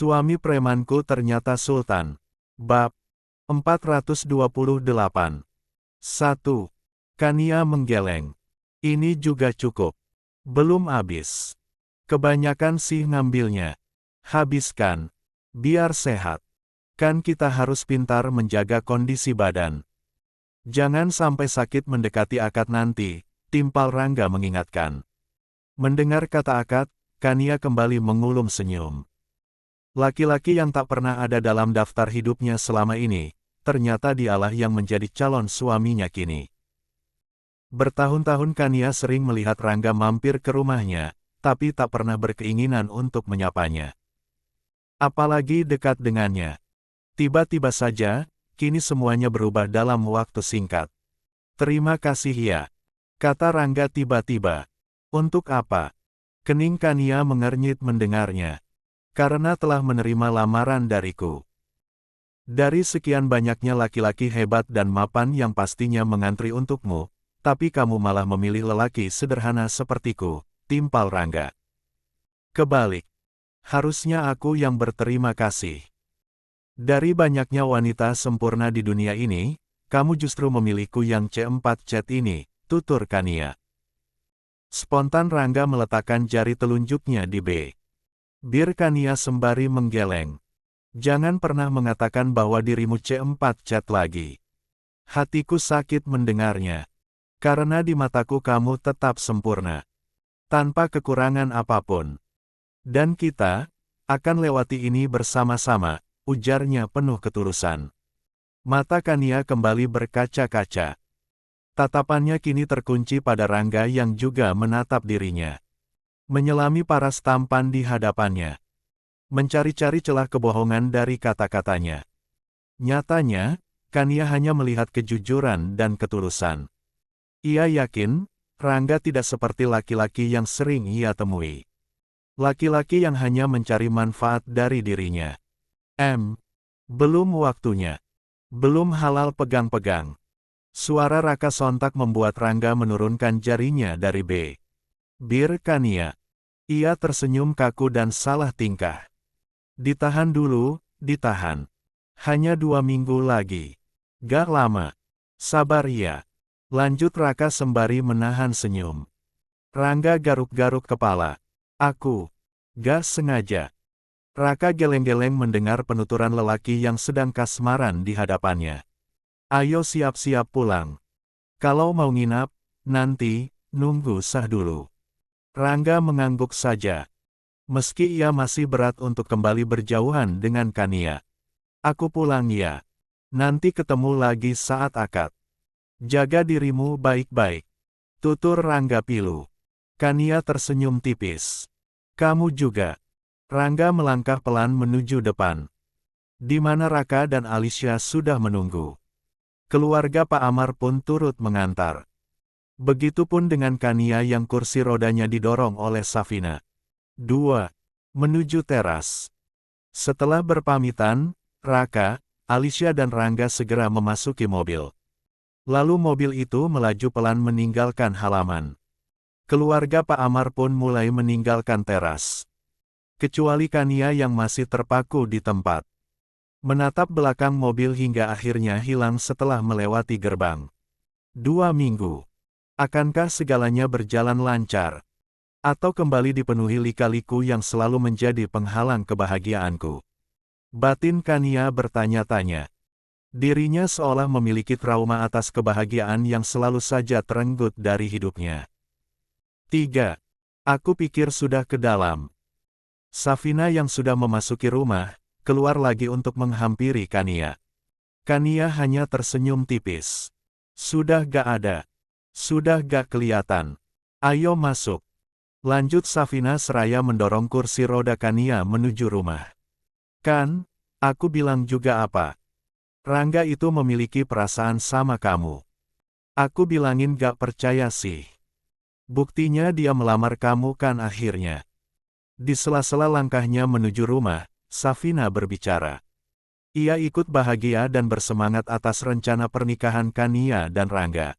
Suami premanku ternyata sultan. Bab 428. 1. Kania menggeleng. Ini juga cukup. Belum habis. Kebanyakan sih ngambilnya. Habiskan. Biar sehat. Kan kita harus pintar menjaga kondisi badan. Jangan sampai sakit mendekati akad nanti, timpal Rangga mengingatkan. Mendengar kata akad, Kania kembali mengulum senyum. Laki-laki yang tak pernah ada dalam daftar hidupnya selama ini, ternyata dialah yang menjadi calon suaminya kini. Bertahun-tahun Kania sering melihat Rangga mampir ke rumahnya, tapi tak pernah berkeinginan untuk menyapanya. Apalagi dekat dengannya. Tiba-tiba saja, kini semuanya berubah dalam waktu singkat. Terima kasih ya, kata Rangga tiba-tiba. Untuk apa? Kening Kania mengernyit mendengarnya. Karena telah menerima lamaran dariku. Dari sekian banyaknya laki-laki hebat dan mapan yang pastinya mengantri untukmu, tapi kamu malah memilih lelaki sederhana sepertiku, timpal Rangga. Kebalik. Harusnya aku yang berterima kasih. Dari banyaknya wanita sempurna di dunia ini, kamu justru memilihku yang C4 ini, tutur Kania. Spontan Rangga meletakkan jari telunjuknya di B. Bir Kania sembari menggeleng. Jangan pernah mengatakan bahwa dirimu C4 lagi. Hatiku sakit mendengarnya. Karena di mataku kamu tetap sempurna. Tanpa kekurangan apapun. Dan kita akan lewati ini bersama-sama, ujarnya penuh ketulusan. Mata Kania kembali berkaca-kaca. Tatapannya kini terkunci pada Rangga yang juga menatap dirinya. Menyelami paras tampan di hadapannya. Mencari-cari celah kebohongan dari kata-katanya. Nyatanya, Kania hanya melihat kejujuran dan ketulusan. Ia yakin, Rangga tidak seperti laki-laki yang sering ia temui. Laki-laki yang hanya mencari manfaat dari dirinya. Belum waktunya. Belum halal pegang-pegang. Suara Raka sontak membuat Rangga menurunkan jarinya dari B. Bir Kania. Ia tersenyum kaku dan salah tingkah. Ditahan dulu, ditahan. Hanya 2 minggu lagi. Gak lama. Sabar ya. Lanjut Raka sembari menahan senyum. Rangga garuk-garuk kepala. Aku. Gak sengaja. Raka geleng-geleng mendengar penuturan lelaki yang sedang kasmaran di hadapannya. Ayo siap-siap pulang. Kalau mau nginap, nanti, nunggu sah dulu. Rangga mengangguk saja. Meski ia masih berat untuk kembali berjauhan dengan Kania. Aku pulang ya. Nanti ketemu lagi saat akad. Jaga dirimu baik-baik. Tutur Rangga pilu. Kania tersenyum tipis. Kamu juga. Rangga melangkah pelan menuju depan. Di mana Raka dan Alicia sudah menunggu. Keluarga Pak Amar pun turut mengantar. Begitupun dengan Kania yang kursi rodanya didorong oleh Safina. 2. Menuju teras. Setelah berpamitan, Raka, Alicia dan Rangga segera memasuki mobil. Lalu mobil itu melaju pelan meninggalkan halaman. Keluarga Pak Amar pun mulai meninggalkan teras. Kecuali Kania yang masih terpaku di tempat. Menatap belakang mobil hingga akhirnya hilang setelah melewati gerbang. 2 minggu. Akankah segalanya berjalan lancar? Atau kembali dipenuhi lika-liku yang selalu menjadi penghalang kebahagiaanku? Batin Kania bertanya-tanya. Dirinya seolah memiliki trauma atas kebahagiaan yang selalu saja terenggut dari hidupnya. 3. Aku pikir sudah ke dalam. Safina yang sudah memasuki rumah, keluar lagi untuk menghampiri Kania. Kania hanya tersenyum tipis. Sudah gak ada. Sudah gak kelihatan. Ayo masuk. Lanjut Safina seraya mendorong kursi roda Kania menuju rumah. Kan, aku bilang juga apa? Rangga itu memiliki perasaan sama kamu. Aku bilangin gak percaya sih. Buktinya dia melamar kamu kan akhirnya. Di sela-sela langkahnya menuju rumah, Safina berbicara. Ia ikut bahagia dan bersemangat atas rencana pernikahan Kania dan Rangga.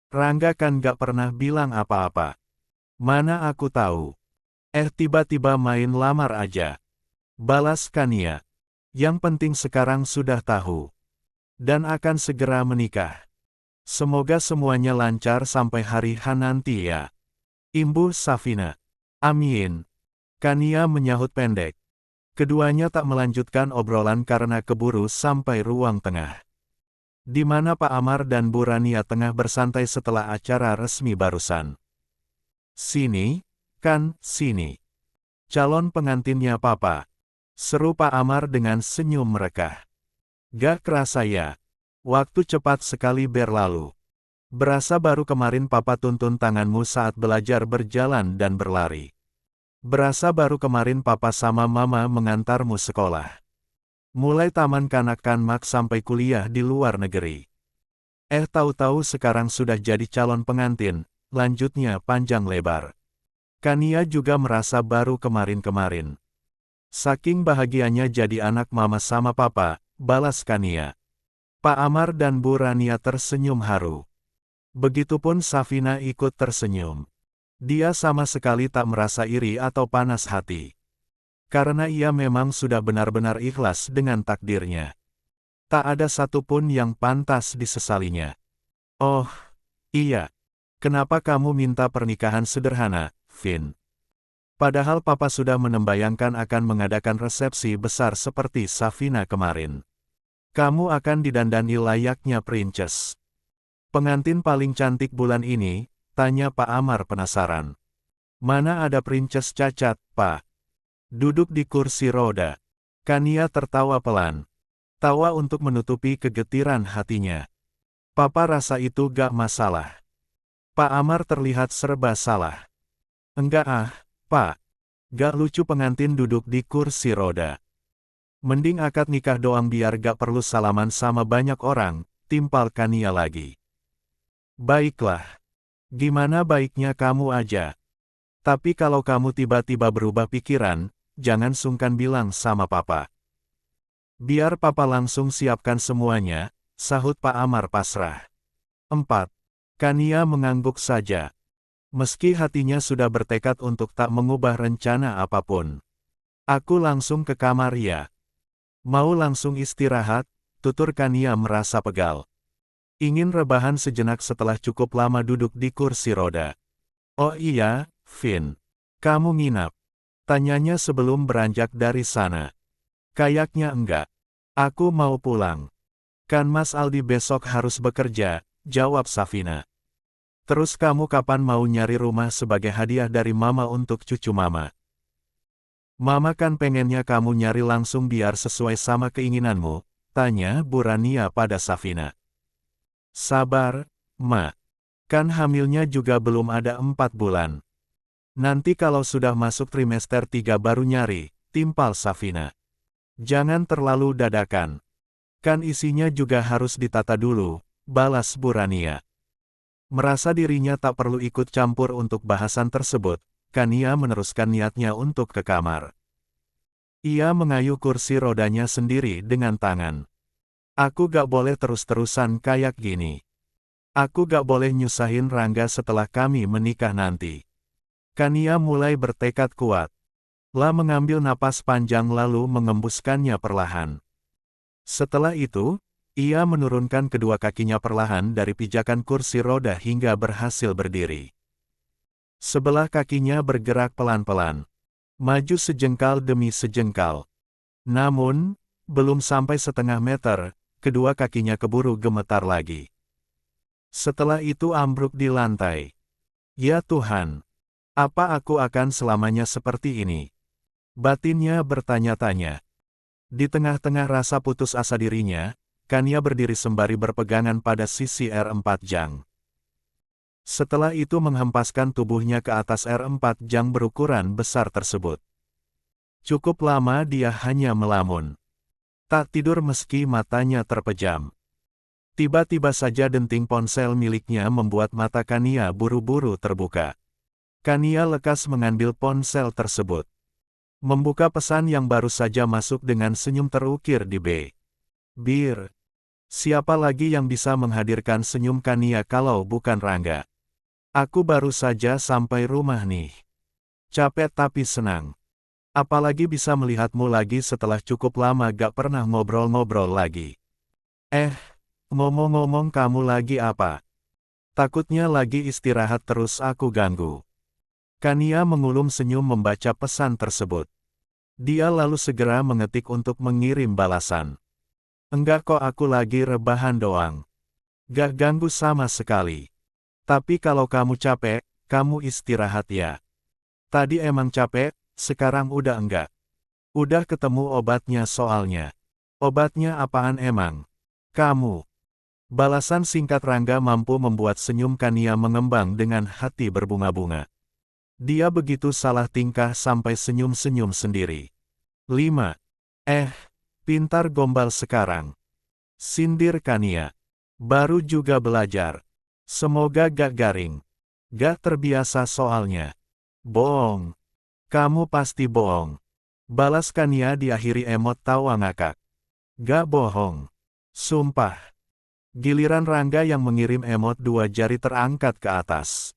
Rangga kan gak pernah bilang apa-apa. Mana aku tahu. Tiba-tiba main lamar aja. Balas Kania. Yang penting sekarang sudah tahu. Dan akan segera menikah. Semoga semuanya lancar sampai hari H nanti ya. Imbuh Safina. Amin. Kania menyahut pendek. Keduanya tak melanjutkan obrolan karena keburu sampai ruang tengah. Di mana Pak Amar dan Bu Rania tengah bersantai setelah acara resmi barusan. Sini, kan, sini. Calon pengantinnya Papa. Seru Pak Amar dengan senyum merekah. Gak kerasa ya. Waktu cepat sekali berlalu. Berasa baru kemarin Papa tuntun tanganmu saat belajar berjalan dan berlari. Berasa baru kemarin Papa sama Mama mengantarmu sekolah. Mulai taman kanak-kanak sampai kuliah di luar negeri. Tahu-tahu sekarang sudah jadi calon pengantin, lanjutnya panjang lebar. Kania juga merasa baru kemarin-kemarin. Saking bahagianya jadi anak Mama sama Papa, balas Kania. Pak Amar dan Bu Rania tersenyum haru. Begitupun Safina ikut tersenyum. Dia sama sekali tak merasa iri atau panas hati. Karena ia memang sudah benar-benar ikhlas dengan takdirnya. Tak ada satupun yang pantas disesalinya. Oh, iya. Kenapa kamu minta pernikahan sederhana, Vin? Padahal Papa sudah menembayangkan akan mengadakan resepsi besar seperti Safina kemarin. Kamu akan didandani layaknya princess. Pengantin paling cantik bulan ini, tanya Pak Amar penasaran. Mana ada princess cacat, Pak? Duduk di kursi roda. Kania tertawa pelan. Tawa untuk menutupi kegetiran hatinya. Papa rasa itu gak masalah. Pak Amar terlihat serba salah. Enggak ah, Pak. Gak lucu pengantin duduk di kursi roda. Mending akad nikah doang biar gak perlu salaman sama banyak orang, timpal Kania lagi. Baiklah. Gimana baiknya kamu aja. Tapi kalau kamu tiba-tiba berubah pikiran, jangan sungkan bilang sama Papa. Biar Papa langsung siapkan semuanya, sahut Pak Amar pasrah. 4. Kania mengangguk saja. Meski hatinya sudah bertekad untuk tak mengubah rencana apapun. Aku langsung ke kamar ya. Mau langsung istirahat, tutur Kania merasa pegal. Ingin rebahan sejenak setelah cukup lama duduk di kursi roda. Oh iya, Vin. Kamu nginap? Tanyanya sebelum beranjak dari sana. Kayaknya enggak. Aku mau pulang. Kan Mas Aldi besok harus bekerja, jawab Safina. Terus kamu kapan mau nyari rumah sebagai hadiah dari Mama untuk cucu Mama? Mama kan pengennya kamu nyari langsung biar sesuai sama keinginanmu, tanya Bu Rania pada Safina. Sabar, Ma. Kan hamilnya juga belum ada 4 bulan. Nanti kalau sudah masuk trimester 3 baru nyari, timpal Safina. Jangan terlalu dadakan. Kan isinya juga harus ditata dulu, balas Bu Rania. Merasa dirinya tak perlu ikut campur untuk bahasan tersebut, Kania meneruskan niatnya untuk ke kamar. Ia mengayuh kursi rodanya sendiri dengan tangan. Aku gak boleh terus-terusan kayak gini. Aku gak boleh nyusahin Rangga setelah kami menikah nanti. Kania mulai bertekad kuat. La mengambil napas panjang lalu mengembuskannya perlahan. Setelah itu, ia menurunkan kedua kakinya perlahan dari pijakan kursi roda hingga berhasil berdiri. Sebelah kakinya bergerak pelan-pelan. Maju sejengkal demi sejengkal. Namun, belum sampai setengah meter, kedua kakinya keburu gemetar lagi. Setelah itu ambruk di lantai. Ya Tuhan! Apa aku akan selamanya seperti ini? Batinnya bertanya-tanya. Di tengah-tengah rasa putus asa dirinya, Kania berdiri sembari berpegangan pada sisi R4 jang. Setelah itu menghempaskan tubuhnya ke atas R4 jang berukuran besar tersebut. Cukup lama dia hanya melamun. Tak tidur meski matanya terpejam. Tiba-tiba saja denting ponsel miliknya membuat mata Kania buru-buru terbuka. Kania lekas mengambil ponsel tersebut. Membuka pesan yang baru saja masuk dengan senyum terukir di bibir. Siapa lagi yang bisa menghadirkan senyum Kania kalau bukan Rangga? Aku baru saja sampai rumah nih. Capek tapi senang. Apalagi bisa melihatmu lagi setelah cukup lama gak pernah ngobrol-ngobrol lagi. Ngomong-ngomong kamu lagi apa? Takutnya lagi istirahat terus aku ganggu. Kania mengulum senyum membaca pesan tersebut. Dia lalu segera mengetik untuk mengirim balasan. Enggak kok, aku lagi rebahan doang. Gak ganggu sama sekali. Tapi kalau kamu capek, kamu istirahat ya. Tadi emang capek, sekarang udah enggak. Udah ketemu obatnya soalnya. Obatnya apaan emang? Kamu. Balasan singkat Rangga mampu membuat senyum Kania mengembang dengan hati berbunga-bunga. Dia begitu salah tingkah sampai senyum-senyum sendiri. 5. Pintar gombal sekarang. Sindir Kania. Baru juga belajar. Semoga gak garing. Gak terbiasa soalnya. Bohong. Kamu pasti bohong. Balas Kania diakhiri emot tawa ngakak. Gak bohong. Sumpah. Giliran Rangga yang mengirim emot 2 jari terangkat ke atas.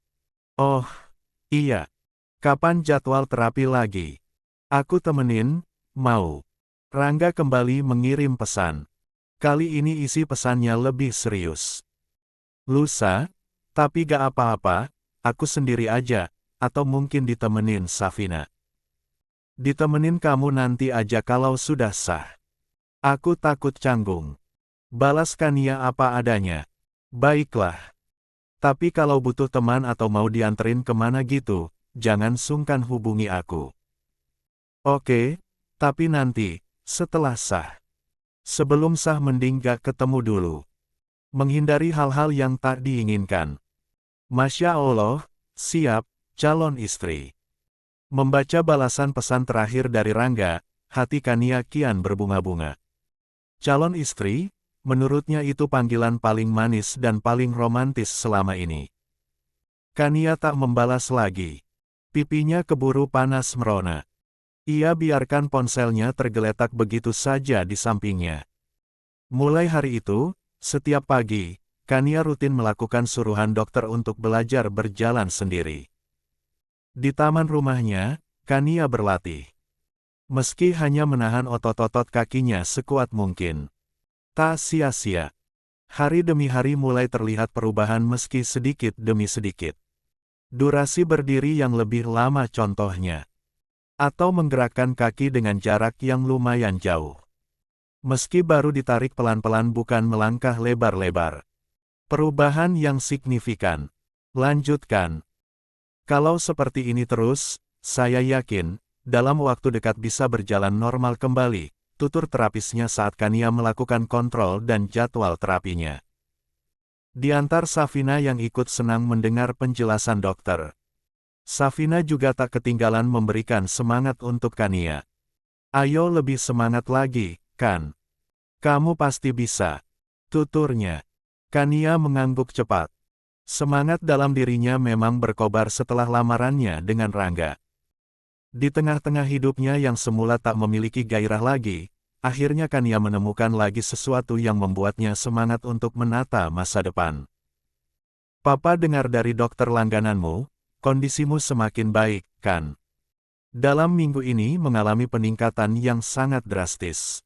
Oh, iya. Kapan jadwal terapi lagi? Aku temenin, mau. Rangga kembali mengirim pesan. Kali ini isi pesannya lebih serius. Lusa, tapi gak apa-apa, aku sendiri aja, atau mungkin ditemenin Safina. Ditemenin kamu nanti aja kalau sudah sah. Aku takut canggung. Balas Kania apa adanya. Baiklah. Tapi kalau butuh teman atau mau dianterin kemana gitu, jangan sungkan hubungi aku. Oke, tapi nanti, setelah sah. Sebelum sah mending gak ketemu dulu. Menghindari hal-hal yang tak diinginkan. Masya Allah, siap, calon istri. Membaca balasan pesan terakhir dari Rangga, hati Kania kian berbunga-bunga. Calon istri? Menurutnya itu panggilan paling manis dan paling romantis selama ini. Kania tak membalas lagi. Pipinya keburu panas merona. Ia biarkan ponselnya tergeletak begitu saja di sampingnya. Mulai hari itu, setiap pagi, Kania rutin melakukan suruhan dokter untuk belajar berjalan sendiri. Di taman rumahnya, Kania berlatih. Meski hanya menahan otot-otot kakinya sekuat mungkin. Tak sia-sia. Hari demi hari mulai terlihat perubahan meski sedikit demi sedikit. Durasi berdiri yang lebih lama contohnya. Atau menggerakkan kaki dengan jarak yang lumayan jauh. Meski baru ditarik pelan-pelan bukan melangkah lebar-lebar. Perubahan yang signifikan. Lanjutkan. Kalau seperti ini terus, saya yakin, dalam waktu dekat bisa berjalan normal kembali. Tutur terapisnya saat Kania melakukan kontrol dan jadwal terapinya. Di antar Safina yang ikut senang mendengar penjelasan dokter. Safina juga tak ketinggalan memberikan semangat untuk Kania. Ayo lebih semangat lagi, kan? Kamu pasti bisa. Tuturnya. Kania mengangguk cepat. Semangat dalam dirinya memang berkobar setelah lamarannya dengan Rangga. Di tengah-tengah hidupnya yang semula tak memiliki gairah lagi, akhirnya Kania menemukan lagi sesuatu yang membuatnya semangat untuk menata masa depan. Papa dengar dari dokter langgananmu, kondisimu semakin baik, kan? Dalam minggu ini mengalami peningkatan yang sangat drastis.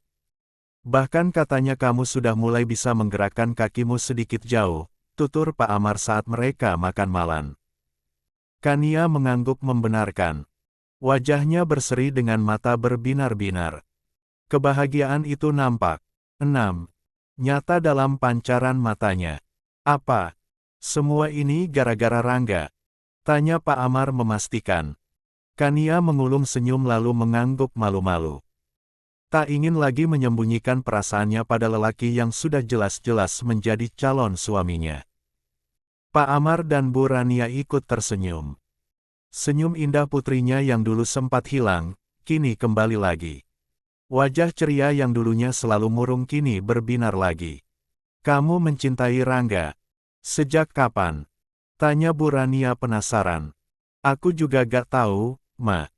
Bahkan katanya kamu sudah mulai bisa menggerakkan kakimu sedikit jauh, tutur Pak Amar saat mereka makan malam. Kania mengangguk membenarkan. Wajahnya berseri dengan mata berbinar-binar. Kebahagiaan itu nampak. 6. Nyata dalam pancaran matanya. Apa? Semua ini gara-gara Rangga? Tanya Pak Amar memastikan. Kania mengulum senyum lalu mengangguk malu-malu. Tak ingin lagi menyembunyikan perasaannya pada lelaki yang sudah jelas-jelas menjadi calon suaminya. Pak Amar dan Bu Rania ikut tersenyum. Senyum indah putrinya yang dulu sempat hilang, kini kembali lagi. Wajah ceria yang dulunya selalu murung kini berbinar lagi. Kamu mencintai Rangga? Sejak kapan? Tanya Bu Rania penasaran. Aku juga gak tahu, Ma.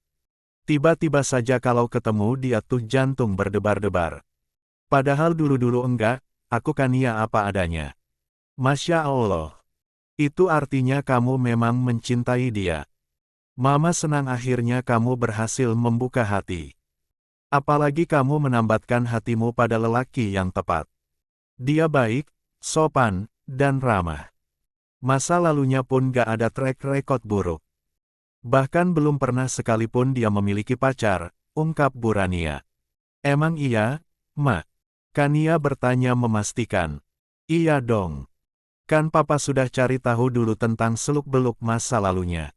Tiba-tiba saja kalau ketemu dia tuh jantung berdebar-debar. Padahal dulu-dulu enggak, aku Kania apa adanya. Masya Allah. Itu artinya kamu memang mencintai dia. Mama senang akhirnya kamu berhasil membuka hati. Apalagi kamu menambatkan hatimu pada lelaki yang tepat. Dia baik, sopan, dan ramah. Masa lalunya pun gak ada track record buruk. Bahkan belum pernah sekalipun dia memiliki pacar, ungkap Burania. Emang iya, Ma? Kania bertanya memastikan. Iya dong. Kan papa sudah cari tahu dulu tentang seluk-beluk masa lalunya.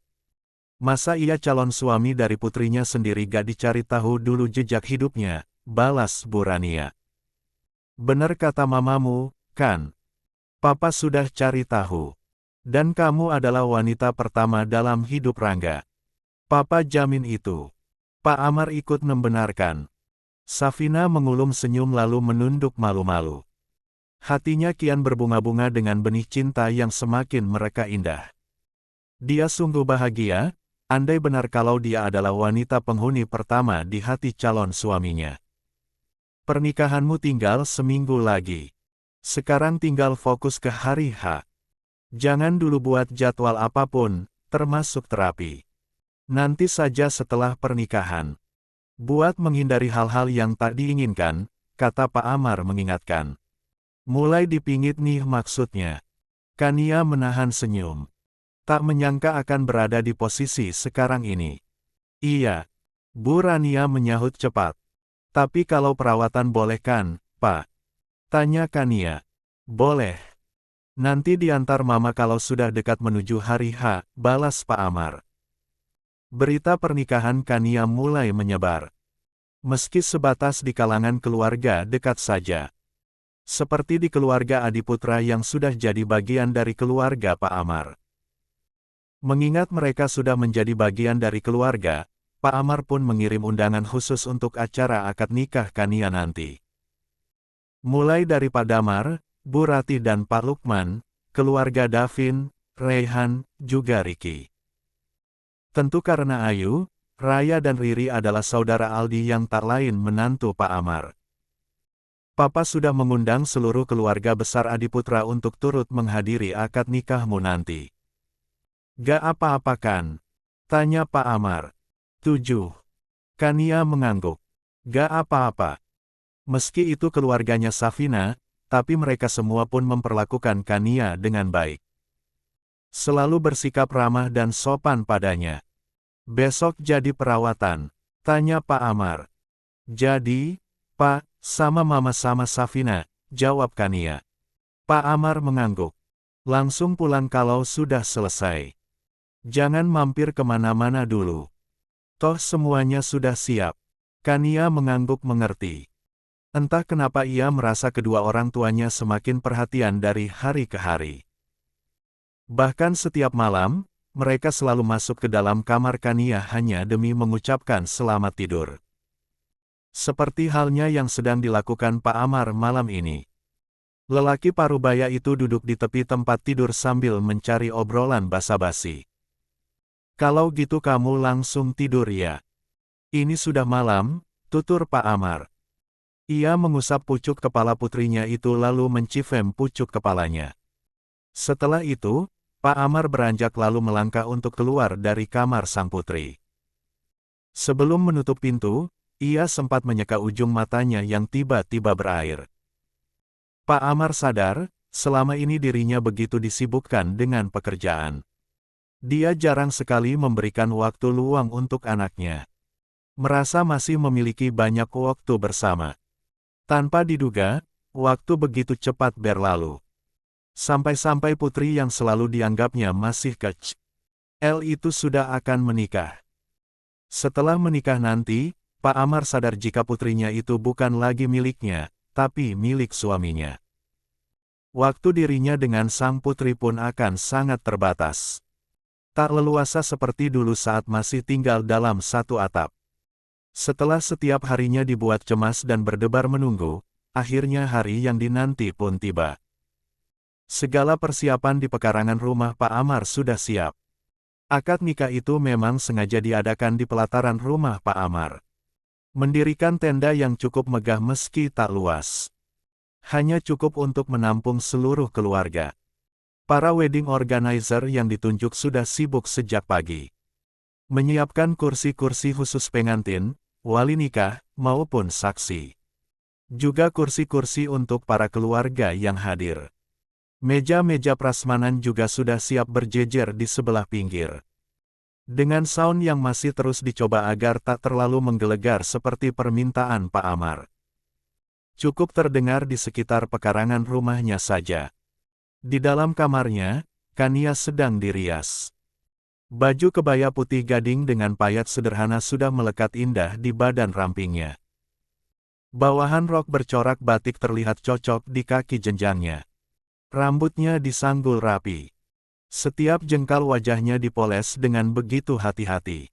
Masa iya calon suami dari putrinya sendiri gak dicari tahu dulu jejak hidupnya, balas Burania. Bener kata mamamu, kan? Papa sudah cari tahu. Dan kamu adalah wanita pertama dalam hidup Rangga. Papa jamin itu. Pak Amar ikut membenarkan. Safina mengulum senyum lalu menunduk malu-malu. Hatinya kian berbunga-bunga dengan benih cinta yang semakin mereka indah. Dia sungguh bahagia, andai benar kalau dia adalah wanita penghuni pertama di hati calon suaminya. Pernikahanmu tinggal seminggu lagi. Sekarang tinggal fokus ke hari H. Jangan dulu buat jadwal apapun, termasuk terapi. Nanti saja setelah pernikahan. Buat menghindari hal-hal yang tak diinginkan, kata Pak Amar mengingatkan. Mulai dipingit nih maksudnya. Kania menahan senyum. Tak menyangka akan berada di posisi sekarang ini. Iya. Bu Rania menyahut cepat. Tapi kalau perawatan boleh kan, Pak? Tanya Kania. Boleh. Nanti diantar mama kalau sudah dekat menuju hari H, balas Pak Amar. Berita pernikahan Kania mulai menyebar. Meski sebatas di kalangan keluarga dekat saja. Seperti di keluarga Adiputra yang sudah jadi bagian dari keluarga Pak Amar. Mengingat mereka sudah menjadi bagian dari keluarga, Pak Amar pun mengirim undangan khusus untuk acara akad nikah Kania nanti. Mulai dari Pak Damar, Bu Ratih dan Pak Lukman, keluarga Davin, Raihan, juga Riki. Tentu karena Ayu, Raya dan Riri adalah saudara Aldi yang tak lain menantu Pak Amar. Papa sudah mengundang seluruh keluarga besar Adiputra untuk turut menghadiri akad nikahmu nanti. Gak apa-apa kan? Tanya Pak Amar. 7. Kania mengangguk. Gak apa-apa. Meski itu keluarganya Safina, tapi mereka semua pun memperlakukan Kania dengan baik. Selalu bersikap ramah dan sopan padanya. Besok jadi perawatan, tanya Pak Amar. Jadi, Pak, sama Mama sama Safina, jawab Kania. Pak Amar mengangguk. Langsung pulang kalau sudah selesai. Jangan mampir kemana-mana dulu. Toh semuanya sudah siap. Kania mengangguk mengerti. Entah kenapa ia merasa kedua orang tuanya semakin perhatian dari hari ke hari. Bahkan setiap malam, mereka selalu masuk ke dalam kamar Kania hanya demi mengucapkan selamat tidur. Seperti halnya yang sedang dilakukan Pak Amar malam ini. Lelaki parubaya itu duduk di tepi tempat tidur sambil mencari obrolan basa-basi. Kalau gitu kamu langsung tidur ya. Ini sudah malam, tutur Pak Amar. Ia mengusap pucuk kepala putrinya itu lalu mencifem pucuk kepalanya. Setelah itu, Pak Amar beranjak lalu melangkah untuk keluar dari kamar sang putri. Sebelum menutup pintu, ia sempat menyeka ujung matanya yang tiba-tiba berair. Pak Amar sadar, selama ini dirinya begitu disibukkan dengan pekerjaan. Dia jarang sekali memberikan waktu luang untuk anaknya. Merasa masih memiliki banyak waktu bersama. Tanpa diduga, waktu begitu cepat berlalu. Sampai-sampai putri yang selalu dianggapnya masih kecil itu sudah akan menikah. Setelah menikah nanti, Pak Amar sadar jika putrinya itu bukan lagi miliknya, tapi milik suaminya. Waktu dirinya dengan sang putri pun akan sangat terbatas. Tak leluasa seperti dulu saat masih tinggal dalam satu atap. Setelah setiap harinya dibuat cemas dan berdebar menunggu, akhirnya hari yang dinanti pun tiba. Segala persiapan di pekarangan rumah Pak Amar sudah siap. Akad nikah itu memang sengaja diadakan di pelataran rumah Pak Amar. Mendirikan tenda yang cukup megah meski tak luas. Hanya cukup untuk menampung seluruh keluarga. Para wedding organizer yang ditunjuk sudah sibuk sejak pagi. menyiapkan kursi-kursi khusus pengantin, wali nikah, maupun saksi. Juga kursi-kursi untuk para keluarga yang hadir. Meja-meja prasmanan juga sudah siap berjejer di sebelah pinggir. Dengan sound yang masih terus dicoba agar tak terlalu menggelegar seperti permintaan Pak Amar. Cukup terdengar di sekitar pekarangan rumahnya saja. Di dalam kamarnya, Kania sedang dirias. Baju kebaya putih gading dengan payat sederhana sudah melekat indah di badan rampingnya. Bawahan rok bercorak batik terlihat cocok di kaki jenjangnya. Rambutnya disanggul rapi. Setiap jengkal wajahnya dipoles dengan begitu hati-hati.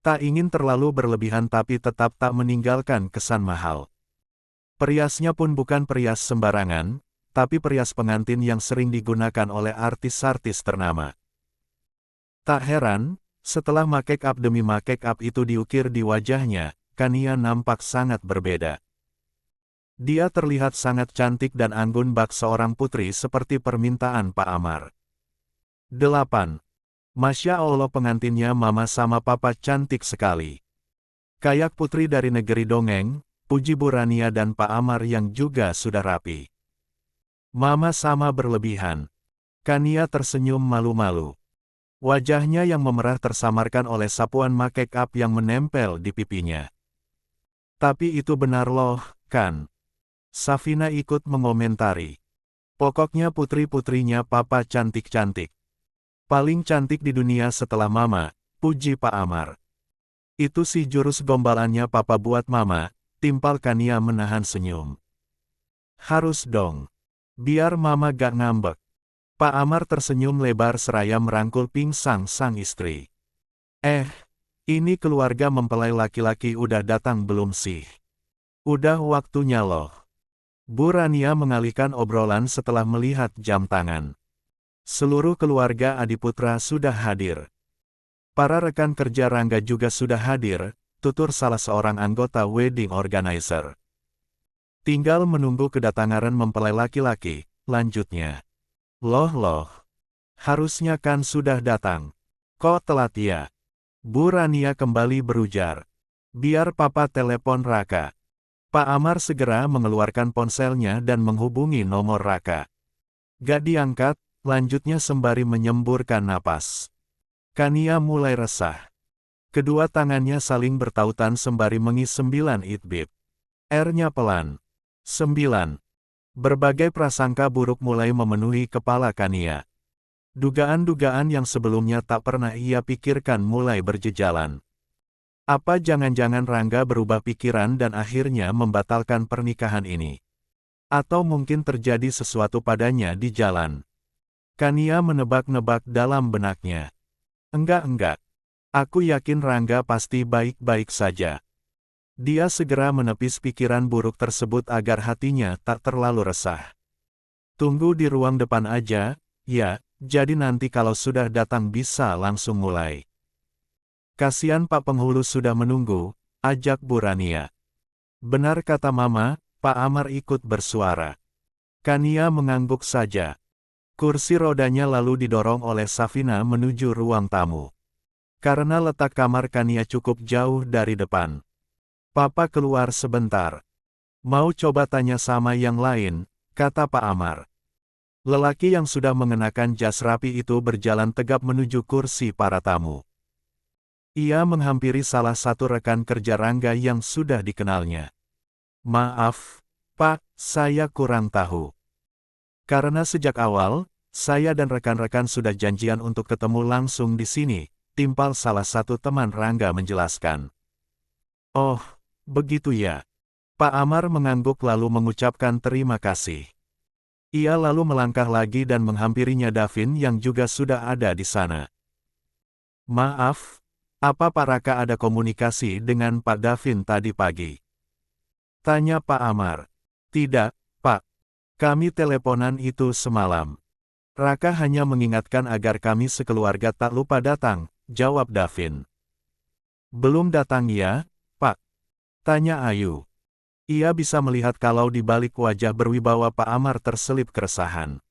Tak ingin terlalu berlebihan tapi tetap tak meninggalkan kesan mahal. Periasnya pun bukan perias sembarangan, tapi perias pengantin yang sering digunakan oleh artis-artis ternama. Tak heran, setelah make up demi make up itu diukir di wajahnya, Kania nampak sangat berbeda. Dia terlihat sangat cantik dan anggun bak seorang putri seperti permintaan Pak Amar. 8. Masya Allah, pengantinnya mama sama papa cantik sekali. Kayak putri dari negeri dongeng, puji Bu Rania dan Pak Amar yang juga sudah rapi. Mama sama berlebihan. Kania tersenyum malu-malu. Wajahnya yang memerah tersamarkan oleh sapuan make up yang menempel di pipinya. Tapi itu benar loh, kan? Safina ikut mengomentari. Pokoknya putri-putrinya papa cantik-cantik. Paling cantik di dunia setelah mama, puji Pak Amar. Itu sih jurus gombalannya papa buat mama, timpal Kania menahan senyum. Harus dong. Biar mama gak ngambek. Pak Amar tersenyum lebar seraya merangkul pingsan sang istri. Ini keluarga mempelai laki-laki udah datang belum sih? Udah waktunya loh. Bu Rania mengalihkan obrolan setelah melihat jam tangan. Seluruh keluarga Adiputra sudah hadir. Para rekan kerja Rangga juga sudah hadir, tutur salah seorang anggota wedding organizer. Tinggal menunggu kedatangan mempelai laki-laki, lanjutnya. Loh, harusnya kan sudah datang. Kok telat ya? Bu Rania kembali berujar. Biar papa telepon Raka. Pak Amar segera mengeluarkan ponselnya dan menghubungi nomor Raka. Gak diangkat, lanjutnya sembari menyemburkan napas. Kania mulai resah. Kedua tangannya saling bertautan sembari mengis 9 itbib. R-nya pelan. 9. Berbagai prasangka buruk mulai memenuhi kepala Kania. Dugaan-dugaan yang sebelumnya tak pernah ia pikirkan mulai berjejalan. Apa jangan-jangan Rangga berubah pikiran dan akhirnya membatalkan pernikahan ini? Atau mungkin terjadi sesuatu padanya di jalan? Kania menebak-nebak dalam benaknya. Enggak. Aku yakin Rangga pasti baik-baik saja. Dia segera menepis pikiran buruk tersebut agar hatinya tak terlalu resah. Tunggu di ruang depan aja, ya, jadi nanti kalau sudah datang bisa langsung mulai. Kasihan Pak Penghulu sudah menunggu, ajak Bu Rania. Benar kata Mama, Pak Amar ikut bersuara. Kania mengangguk saja. Kursi rodanya lalu didorong oleh Safina menuju ruang tamu. Karena letak kamar Kania cukup jauh dari depan. Papa keluar sebentar. Mau coba tanya sama yang lain, kata Pak Amar. Lelaki yang sudah mengenakan jas rapi itu berjalan tegap menuju kursi para tamu. Ia menghampiri salah satu rekan kerja Rangga yang sudah dikenalnya. Maaf, Pak, saya kurang tahu. Karena sejak awal, saya dan rekan-rekan sudah janjian untuk ketemu langsung di sini, timpal salah satu teman Rangga menjelaskan. Oh, begitu ya. Pak Amar mengangguk lalu mengucapkan terima kasih. Ia lalu melangkah lagi dan menghampirinya Davin yang juga sudah ada di sana. Maaf, apa Pak Raka ada komunikasi dengan Pak Davin tadi pagi? Tanya Pak Amar. Tidak, Pak. Kami teleponan itu semalam. Raka hanya mengingatkan agar kami sekeluarga tak lupa datang, jawab Davin. Belum datang ya, Pak? Tanya Ayu. Ia bisa melihat kalau di balik wajah berwibawa Pak Amar terselip keresahan.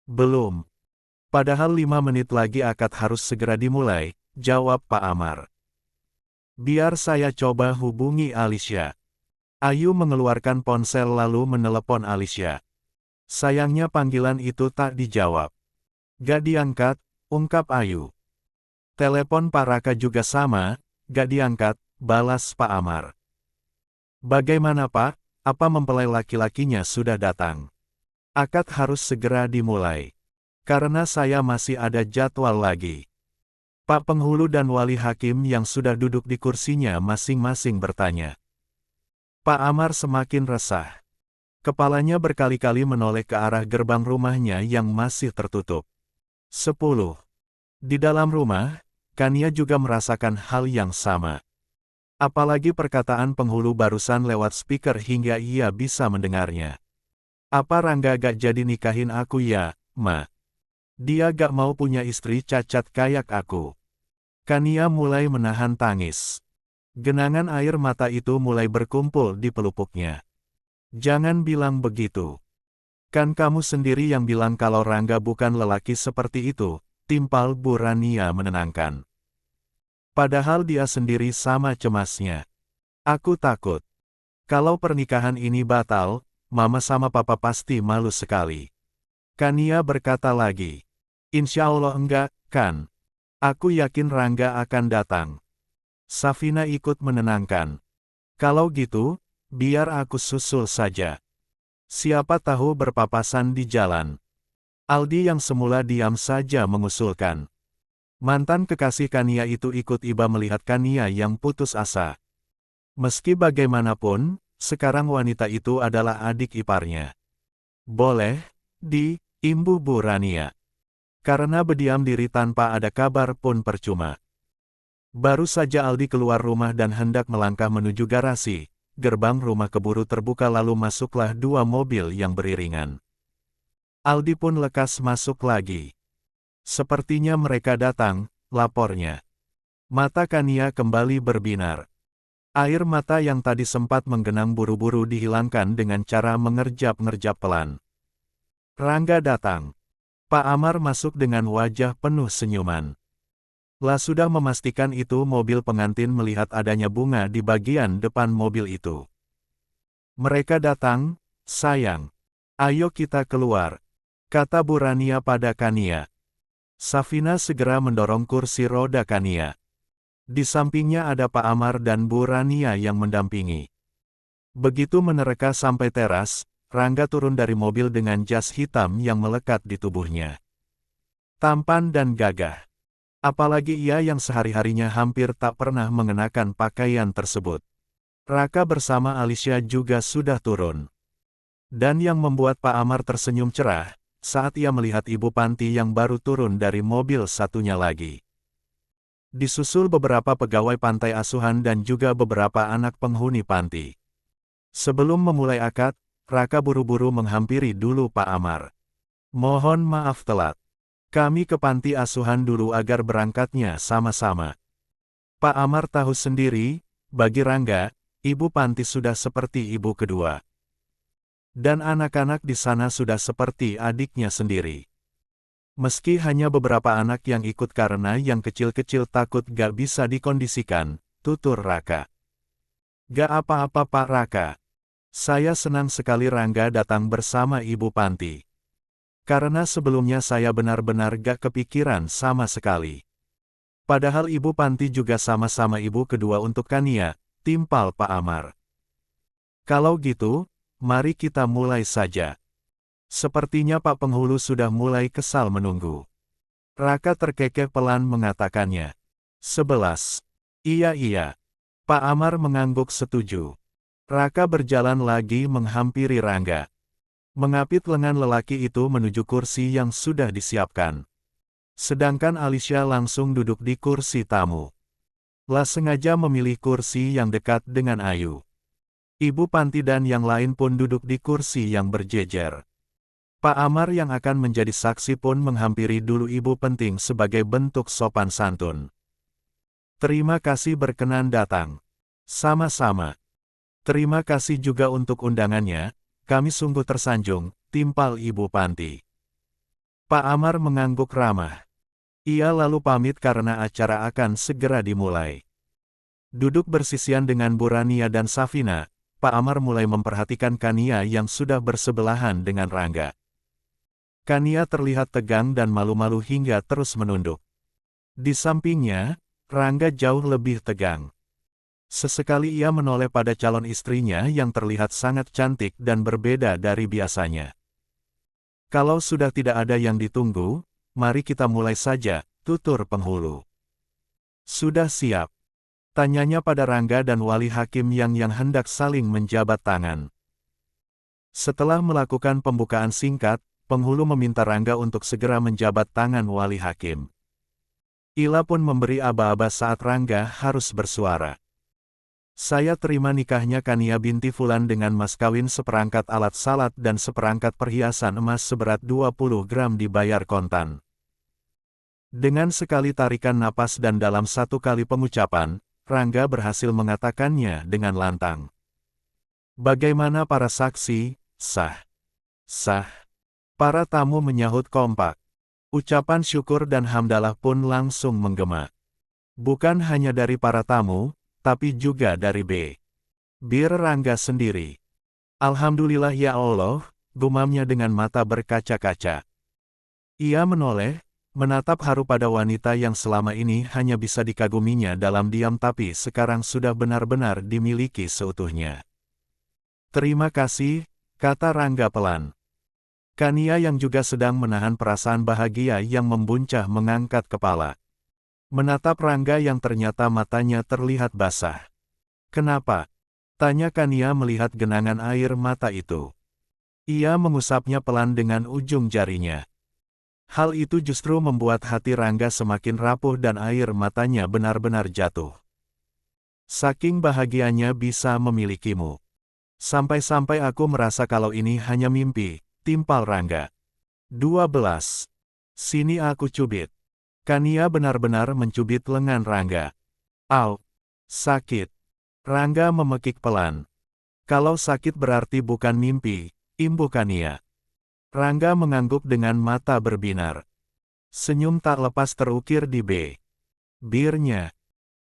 Belum. Padahal 5 menit lagi akad harus segera dimulai, jawab Pak Amar. Biar saya coba hubungi Alicia. Ayu mengeluarkan ponsel lalu menelepon Alicia. Sayangnya panggilan itu tak dijawab. Gak diangkat, ungkap Ayu. Telepon Pak Raka juga sama, gak diangkat, balas Pak Amar. Bagaimana Pak, apa mempelai laki-lakinya sudah datang? Akad harus segera dimulai. Karena saya masih ada jadwal lagi. Pak Penghulu dan wali hakim yang sudah duduk di kursinya masing-masing bertanya. Pak Amar semakin resah. Kepalanya berkali-kali menoleh ke arah gerbang rumahnya yang masih tertutup. 10. Di dalam rumah, Kania juga merasakan hal yang sama. Apalagi perkataan penghulu barusan lewat speaker hingga ia bisa mendengarnya. Apa Rangga gak jadi nikahin aku ya, Ma? Dia gak mau punya istri cacat kayak aku. Kania mulai menahan tangis. Genangan air mata itu mulai berkumpul di pelupuknya. Jangan bilang begitu. Kan kamu sendiri yang bilang kalau Rangga bukan lelaki seperti itu, timpal Bu Rania menenangkan. Padahal dia sendiri sama cemasnya. Aku takut. Kalau pernikahan ini batal, Mama sama Papa pasti malu sekali. Kania berkata lagi. Insya Allah enggak, kan? Aku yakin Rangga akan datang. Safina ikut menenangkan. Kalau gitu, biar aku susul saja. Siapa tahu berpapasan di jalan. Aldi yang semula diam saja mengusulkan. Mantan kekasih Kania itu ikut iba melihat Kania yang putus asa. Meski bagaimanapun, sekarang wanita itu adalah adik iparnya. Boleh, imbu Bu Rania. Karena berdiam diri tanpa ada kabar pun percuma. Baru saja Aldi keluar rumah dan hendak melangkah menuju garasi. Gerbang rumah keburu terbuka lalu masuklah dua mobil yang beriringan. Aldi pun lekas masuk lagi. Sepertinya mereka datang, lapornya. Mata Kania kembali berbinar. Air mata yang tadi sempat menggenang buru-buru dihilangkan dengan cara mengerjap-ngerjap pelan. Rangga datang. Pak Amar masuk dengan wajah penuh senyuman. Lah sudah memastikan itu mobil pengantin melihat adanya bunga di bagian depan mobil itu. Mereka datang, sayang. Ayo kita keluar, kata Bu Rania pada Kania. Safina segera mendorong kursi roda Kania. Di sampingnya ada Pak Amar dan Bu Rania yang mendampingi. Begitu menerka sampai teras, Rangga turun dari mobil dengan jas hitam yang melekat di tubuhnya. Tampan dan gagah. Apalagi ia yang sehari-harinya hampir tak pernah mengenakan pakaian tersebut. Raka bersama Alicia juga sudah turun. Dan yang membuat Pak Amar tersenyum cerah, saat ia melihat Ibu Panti yang baru turun dari mobil satunya lagi. Disusul beberapa pegawai pantai asuhan dan juga beberapa anak penghuni panti. Sebelum memulai akad, Raka buru-buru menghampiri dulu Pak Amar. Mohon maaf telat. Kami ke panti asuhan dulu agar berangkatnya sama-sama. Pak Amar tahu sendiri, bagi Rangga, Ibu Panti sudah seperti ibu kedua. Dan anak-anak di sana sudah seperti adiknya sendiri. Meski hanya beberapa anak yang ikut karena yang kecil-kecil takut gak bisa dikondisikan, tutur Raka. Gak apa-apa Pak Raka. Saya senang sekali Rangga datang bersama Ibu Panti. Karena sebelumnya saya benar-benar gak kepikiran sama sekali. Padahal Ibu Panti juga sama-sama ibu kedua untuk Kania, timpal Pak Amar. Kalau gitu, mari kita mulai saja. Sepertinya Pak Penghulu sudah mulai kesal menunggu. Raka terkekeh pelan mengatakannya. 11. Iya. Pak Amar mengangguk setuju. Raka berjalan lagi menghampiri Rangga. Mengapit lengan lelaki itu menuju kursi yang sudah disiapkan. Sedangkan Alicia langsung duduk di kursi tamu. Lah sengaja memilih kursi yang dekat dengan Ayu. Ibu Panti dan yang lain pun duduk di kursi yang berjejer. Pak Amar yang akan menjadi saksi pun menghampiri dulu ibu penting sebagai bentuk sopan santun. Terima kasih berkenan datang. Sama-sama. Terima kasih juga untuk undangannya. Kami sungguh tersanjung, timpal Ibu Panti. Pak Amar mengangguk ramah. Ia lalu pamit karena acara akan segera dimulai. Duduk bersisian dengan Burania dan Safina, Pak Amar mulai memperhatikan Kania yang sudah bersebelahan dengan Rangga. Kania terlihat tegang dan malu-malu hingga terus menunduk. Di sampingnya, Rangga jauh lebih tegang. Sesekali ia menoleh pada calon istrinya yang terlihat sangat cantik dan berbeda dari biasanya. Kalau sudah tidak ada yang ditunggu, mari kita mulai saja, tutur penghulu. Sudah siap? Tanyanya pada Rangga dan wali hakim yang hendak saling menjabat tangan. Setelah melakukan pembukaan singkat, penghulu meminta Rangga untuk segera menjabat tangan wali hakim. Ila pun memberi aba-aba saat Rangga harus bersuara. Saya terima nikahnya Kania binti Fulan dengan mas kawin seperangkat alat salat dan seperangkat perhiasan emas seberat 20 gram dibayar kontan. Dengan sekali tarikan napas dan dalam satu kali pengucapan, Rangga berhasil mengatakannya dengan lantang. Bagaimana para saksi? Sah. Sah. Para tamu menyahut kompak. Ucapan syukur dan hamdalah pun langsung menggema. Bukan hanya dari para tamu, tapi juga dari Bir Rangga sendiri. Alhamdulillah ya Allah, gumamnya dengan mata berkaca-kaca. Ia menoleh, menatap haru pada wanita yang selama ini hanya bisa dikaguminya dalam diam tapi sekarang sudah benar-benar dimiliki seutuhnya. Terima kasih, kata Rangga pelan. Kania yang juga sedang menahan perasaan bahagia yang membuncah mengangkat kepala. Menatap Rangga yang ternyata matanya terlihat basah. Kenapa? Tanya Kania melihat genangan air mata itu. Ia mengusapnya pelan dengan ujung jarinya. Hal itu justru membuat hati Rangga semakin rapuh dan air matanya benar-benar jatuh. Saking bahagianya bisa memilikimu. Sampai-sampai aku merasa kalau ini hanya mimpi, timpal Rangga. 12. Sini aku cubit. Kania benar-benar mencubit lengan Rangga. Au! Sakit. Rangga memekik pelan. Kalau sakit berarti bukan mimpi, imbuh Kania. Rangga mengangguk dengan mata berbinar. Senyum tak lepas terukir di birnya.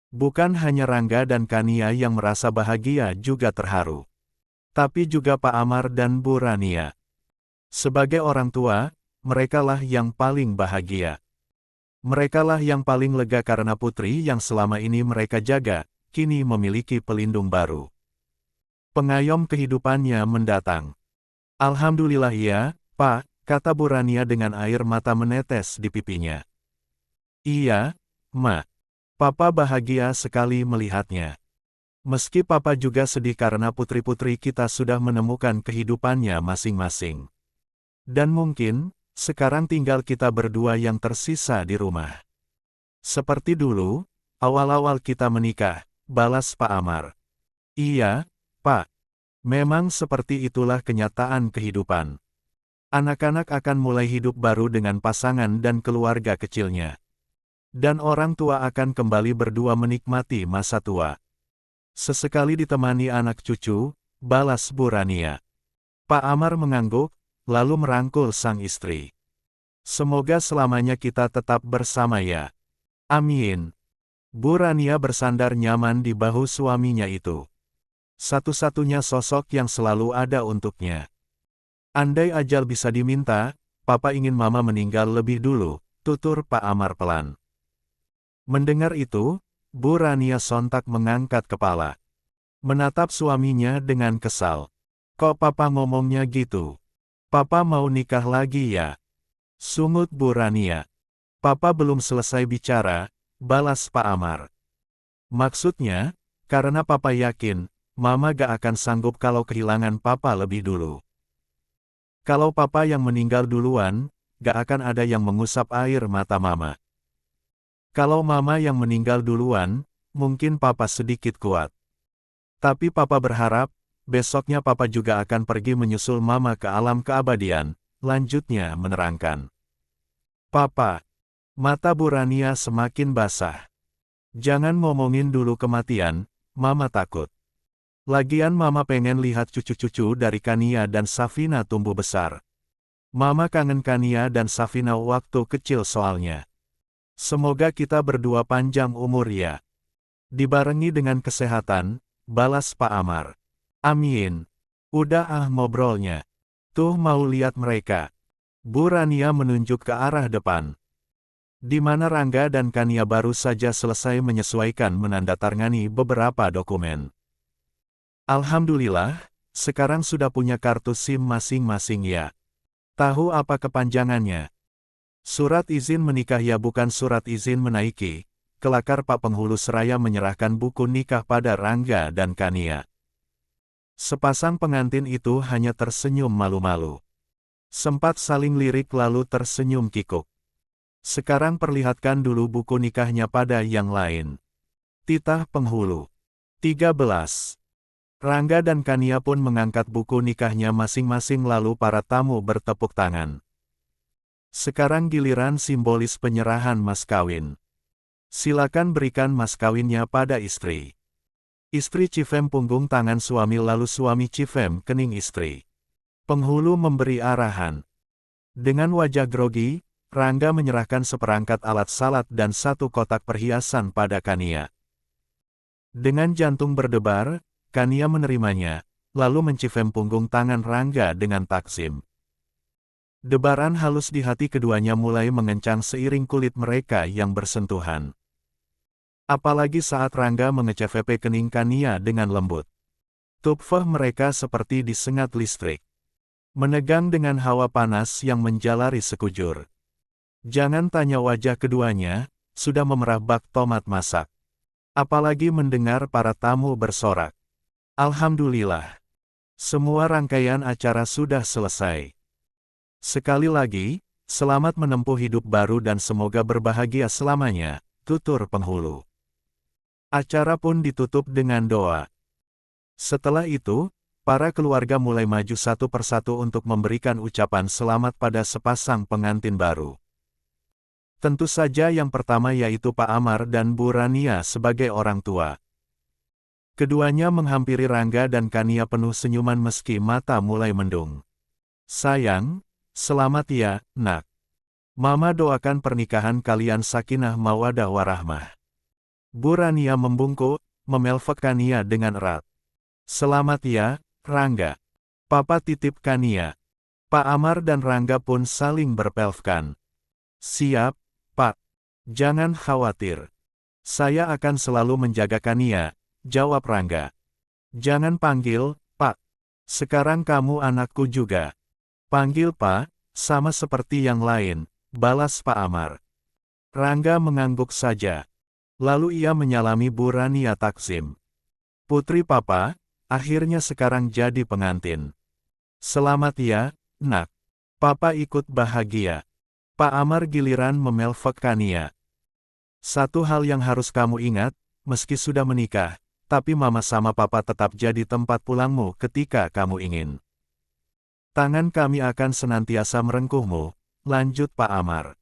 Bukan hanya Rangga dan Kania yang merasa bahagia juga terharu. Tapi juga Pak Amar dan Burania. Sebagai orang tua, merekalah yang paling bahagia. Merekalah yang paling lega karena putri yang selama ini mereka jaga, kini memiliki pelindung baru. Pengayom kehidupannya mendatang. Alhamdulillah ya, Pak, kata Burania dengan air mata menetes di pipinya. Iya, Ma. Papa bahagia sekali melihatnya. Meski Papa juga sedih karena putri-putri kita sudah menemukan kehidupannya masing-masing. Dan mungkin, sekarang tinggal kita berdua yang tersisa di rumah. Seperti dulu, awal-awal kita menikah, balas Pak Amar. Iya, Pak. Memang seperti itulah kenyataan kehidupan. Anak-anak akan mulai hidup baru dengan pasangan dan keluarga kecilnya. Dan orang tua akan kembali berdua menikmati masa tua. Sesekali ditemani anak cucu, balas Burania. Pak Amar mengangguk, lalu merangkul sang istri. Semoga selamanya kita tetap bersama ya. Amin. Burania bersandar nyaman di bahu suaminya itu. Satu-satunya sosok yang selalu ada untuknya. Andai ajal bisa diminta, Papa ingin Mama meninggal lebih dulu, tutur Pak Amar pelan. Mendengar itu, Burania sontak mengangkat kepala. Menatap suaminya dengan kesal. Kok Papa ngomongnya gitu? Papa mau nikah lagi ya? Sungut Burania. Papa belum selesai bicara, balas Pak Amar. Maksudnya, karena Papa yakin, Mama gak akan sanggup kalau kehilangan Papa lebih dulu. Kalau Papa yang meninggal duluan, gak akan ada yang mengusap air mata Mama. Kalau Mama yang meninggal duluan, mungkin Papa sedikit kuat. Tapi Papa berharap, besoknya Papa juga akan pergi menyusul Mama ke alam keabadian, lanjutnya menerangkan. Papa. Mata Burania semakin basah. Jangan ngomongin dulu kematian, Mama takut. Lagian Mama pengen lihat cucu-cucu dari Kania dan Safina tumbuh besar. Mama kangen Kania dan Safina waktu kecil soalnya. Semoga kita berdua panjang umur ya. Dibarengi dengan kesehatan, balas Pak Amar. Amin. Udah ngobrolnya. Tuh mau lihat mereka. Bu Rania menunjuk ke arah depan. Di mana Rangga dan Kania baru saja selesai menyesuaikan menandatangani beberapa dokumen. Alhamdulillah, sekarang sudah punya kartu SIM masing-masing ya. Tahu apa kepanjangannya? Surat izin menikah ya, bukan surat izin menaiki. Kelakar Pak Penghulu seraya menyerahkan buku nikah pada Rangga dan Kania. Sepasang pengantin itu hanya tersenyum malu-malu. Sempat saling lirik lalu tersenyum kikuk. Sekarang perlihatkan dulu buku nikahnya pada yang lain. Titah Penghulu. 13. Rangga dan Kania pun mengangkat buku nikahnya masing-masing lalu para tamu bertepuk tangan. Sekarang giliran simbolis penyerahan mas kawin. Silakan berikan mas kawinnya pada istri. Istri Cifem punggung tangan suami lalu suami Cifem kening istri. Penghulu memberi arahan. Dengan wajah grogi, Rangga menyerahkan seperangkat alat salat dan satu kotak perhiasan pada Kania. Dengan jantung berdebar, Kania menerimanya, lalu mencifem punggung tangan Rangga dengan takzim. Debaran halus di hati keduanya mulai mengencang seiring kulit mereka yang bersentuhan. Apalagi saat Rangga mengecefepe kening Kania dengan lembut. Tubuh mereka seperti disengat listrik. Menegang dengan hawa panas yang menjalari sekujur. Jangan tanya wajah keduanya, sudah memerah bak tomat masak. Apalagi mendengar para tamu bersorak. Alhamdulillah. Semua rangkaian acara sudah selesai. Sekali lagi, selamat menempuh hidup baru dan semoga berbahagia selamanya, tutur Penghulu. Acara pun ditutup dengan doa. Setelah itu, para keluarga mulai maju satu persatu untuk memberikan ucapan selamat pada sepasang pengantin baru. Tentu saja yang pertama yaitu Pak Amar dan Bu Rania sebagai orang tua. Keduanya menghampiri Rangga dan Kania penuh senyuman meski mata mulai mendung. Sayang, selamat ya, nak. Mama doakan pernikahan kalian sakinah mawadah warahmah. Bu Rania membungkuk, memeluk Kania dengan erat. Selamat ya, Rangga. Papa titip Kania. Pak Amar dan Rangga pun saling berpelukan. Siap, Pak. Jangan khawatir. Saya akan selalu menjaga Kania, jawab Rangga. Jangan panggil, Pak. Sekarang kamu anakku juga. Panggil Pak, sama seperti yang lain, balas Pak Amar. Rangga mengangguk saja. Lalu ia menyalami Bu Rania takzim. Putri Papa, akhirnya sekarang jadi pengantin. Selamat ya, nak. Papa ikut bahagia. Pak Amar giliran memeluk Kania. Satu hal yang harus kamu ingat, meski sudah menikah, tapi mama sama papa tetap jadi tempat pulangmu ketika kamu ingin. Tangan kami akan senantiasa merengkuhmu, lanjut Pak Amar.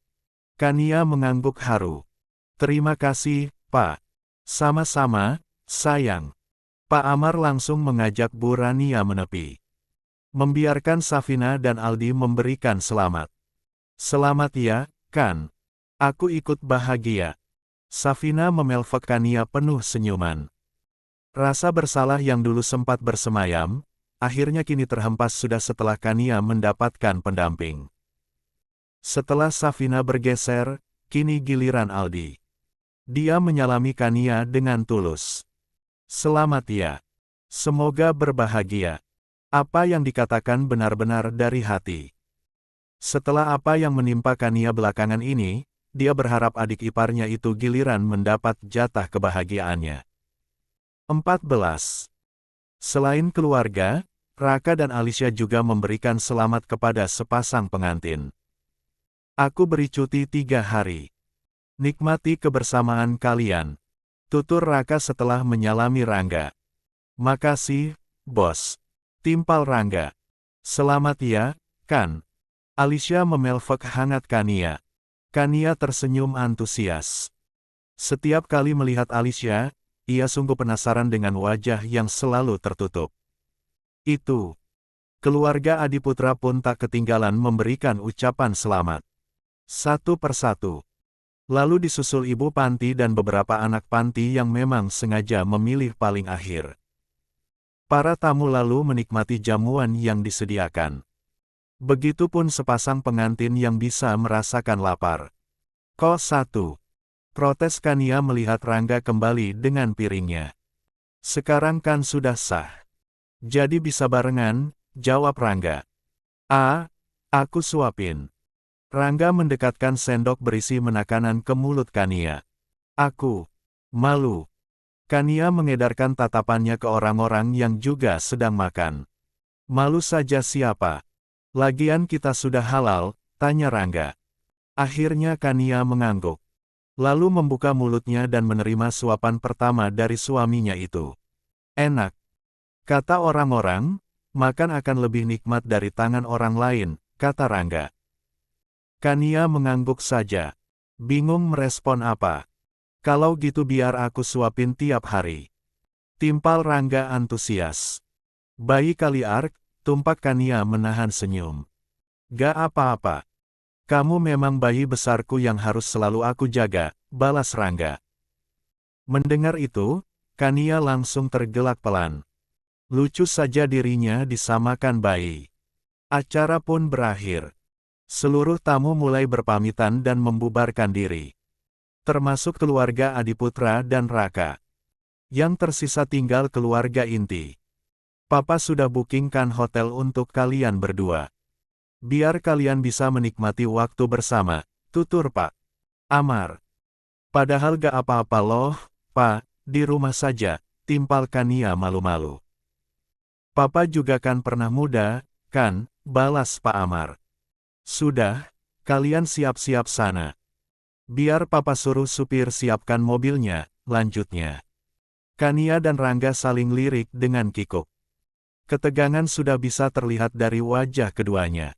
Kania mengangguk haru. Terima kasih, Pak. Sama-sama, sayang. Pak Amar langsung mengajak Bu Rania menepi. Membiarkan Safina dan Aldi memberikan selamat. Selamat ya, kan? Aku ikut bahagia. Safina memeluk Kania penuh senyuman. Rasa bersalah yang dulu sempat bersemayam, akhirnya kini terhempas sudah setelah Kania mendapatkan pendamping. Setelah Safina bergeser, kini giliran Aldi. Dia menyalami Kania dengan tulus. Selamat ya. Semoga berbahagia. Apa yang dikatakan benar-benar dari hati. Setelah apa yang menimpa Kania belakangan ini, dia berharap adik iparnya itu giliran mendapat jatah kebahagiaannya. 14. Selain keluarga, Raka dan Alicia juga memberikan selamat kepada sepasang pengantin. Aku beri cuti 3 hari. Nikmati kebersamaan kalian. Tutur Raka setelah menyalami Rangga. Makasih, bos. Timpal Rangga. Selamat ya, kan? Alicia memeluk hangat Kania. Kania tersenyum antusias. Setiap kali melihat Alicia, ia sungguh penasaran dengan wajah yang selalu tertutup. Itu. Keluarga Adiputra pun tak ketinggalan memberikan ucapan selamat. Satu persatu. Lalu disusul ibu panti dan beberapa anak panti yang memang sengaja memilih paling akhir. Para tamu lalu menikmati jamuan yang disediakan. Begitupun sepasang pengantin yang bisa merasakan lapar. Kos 1. Protes Kania melihat Rangga kembali dengan piringnya. Sekarang kan sudah sah. Jadi bisa barengan, jawab Rangga. Aku suapin. Rangga mendekatkan sendok berisi makanan ke mulut Kania. Aku malu. Kania mengedarkan tatapannya ke orang-orang yang juga sedang makan. Malu saja siapa? Lagian kita sudah halal, tanya Rangga. Akhirnya Kania mengangguk. Lalu membuka mulutnya dan menerima suapan pertama dari suaminya itu. Enak. Kata orang-orang, makan akan lebih nikmat dari tangan orang lain, kata Rangga. Kania mengangguk saja. Bingung merespon apa. Kalau gitu biar aku suapin tiap hari. Timpal Rangga antusias. Bayi kali Ark, tumpak Kania menahan senyum. Gak apa-apa. Kamu memang bayi besarku yang harus selalu aku jaga, balas Rangga. Mendengar itu, Kania langsung tergelak pelan. Lucu saja dirinya disamakan bayi. Acara pun berakhir. Seluruh tamu mulai berpamitan dan membubarkan diri. Termasuk keluarga Adiputra dan Raka. Yang tersisa tinggal keluarga inti. Papa sudah bookingkan hotel untuk kalian berdua. Biar kalian bisa menikmati waktu bersama, tutur Pak Amar. Padahal gak apa-apa loh, Pak, di rumah saja, timpal Kania malu-malu. Papa juga kan pernah muda, kan, balas Pak Amar. Sudah, kalian siap-siap sana. Biar Papa suruh supir siapkan mobilnya, lanjutnya. Kania dan Rangga saling lirik dengan kikuk. Ketegangan sudah bisa terlihat dari wajah keduanya.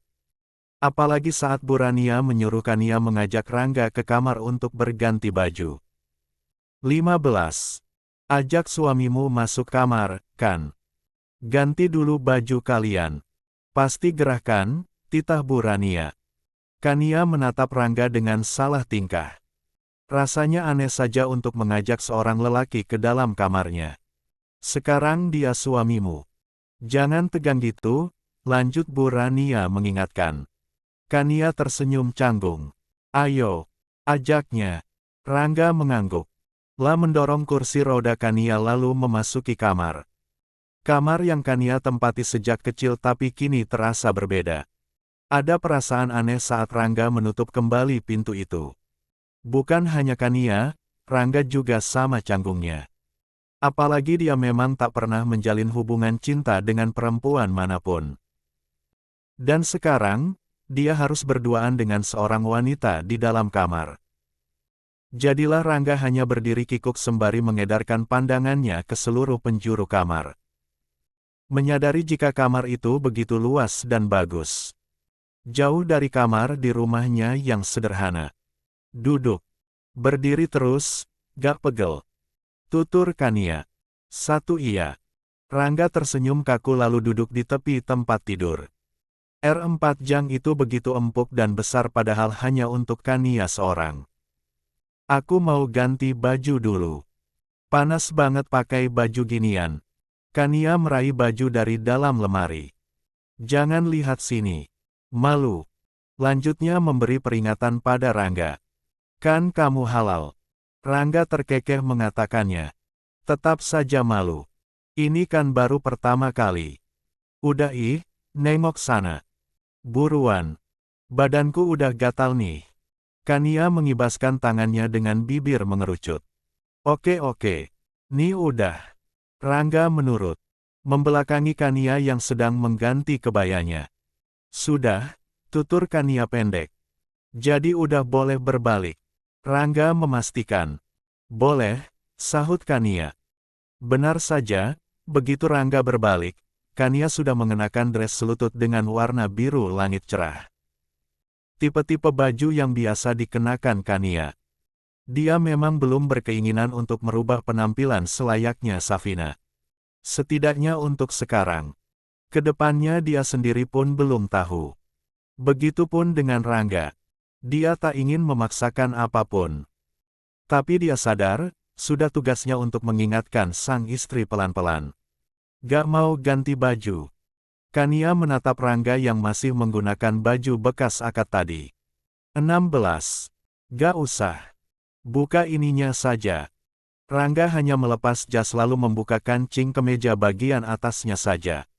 Apalagi saat Burania menyuruh Kania mengajak Rangga ke kamar untuk berganti baju. 15. Ajak suamimu masuk kamar, kan? Ganti dulu baju kalian. Pasti gerah kan, titah Burania. Kania menatap Rangga dengan salah tingkah. Rasanya aneh saja untuk mengajak seorang lelaki ke dalam kamarnya. Sekarang dia suamimu. Jangan tegang gitu, lanjut Burania mengingatkan. Kania tersenyum canggung. Ayo, ajaknya. Rangga mengangguk. La mendorong kursi roda Kania lalu memasuki kamar. Kamar yang Kania tempati sejak kecil tapi kini terasa berbeda. Ada perasaan aneh saat Rangga menutup kembali pintu itu. Bukan hanya Kania, Rangga juga sama canggungnya. Apalagi dia memang tak pernah menjalin hubungan cinta dengan perempuan manapun. Dan sekarang, dia harus berduaan dengan seorang wanita di dalam kamar. Jadilah Rangga hanya berdiri kikuk sembari mengedarkan pandangannya ke seluruh penjuru kamar. Menyadari jika kamar itu begitu luas dan bagus. Jauh dari kamar di rumahnya yang sederhana. Duduk. Berdiri terus, gak pegel. Tutur Kania. Satu iya. Rangga tersenyum kaku lalu duduk di tepi tempat tidur. R4 jang itu begitu empuk dan besar padahal hanya untuk Kania seorang. Aku mau ganti baju dulu. Panas banget pakai baju ginian. Kania meraih baju dari dalam lemari. Jangan lihat sini. Malu. Lanjutnya memberi peringatan pada Rangga. Kan kamu halal. Rangga terkekeh mengatakannya. Tetap saja malu. Ini kan baru pertama kali. Udah nengok sana. Buruan. Badanku udah gatal nih. Kania mengibaskan tangannya dengan bibir mengerucut. Oke. Nih udah. Rangga menurut. Membelakangi Kania yang sedang mengganti kebayanya. Sudah, tutur Kania pendek. Jadi udah boleh berbalik. Rangga memastikan. Boleh, sahut Kania. Benar saja, begitu Rangga berbalik. Kania sudah mengenakan dress selutut dengan warna biru langit cerah. Tipe-tipe baju yang biasa dikenakan Kania. Dia memang belum berkeinginan untuk merubah penampilan selayaknya Safina. Setidaknya untuk sekarang. Kedepannya dia sendiri pun belum tahu. Begitupun dengan Rangga. Dia tak ingin memaksakan apapun. Tapi dia sadar, sudah tugasnya untuk mengingatkan sang istri pelan-pelan. Gak mau ganti baju. Kania menatap Rangga yang masih menggunakan baju bekas akad tadi. 16. Gak usah. Buka ininya saja. Rangga hanya melepas jas lalu membuka kancing kemeja bagian atasnya saja.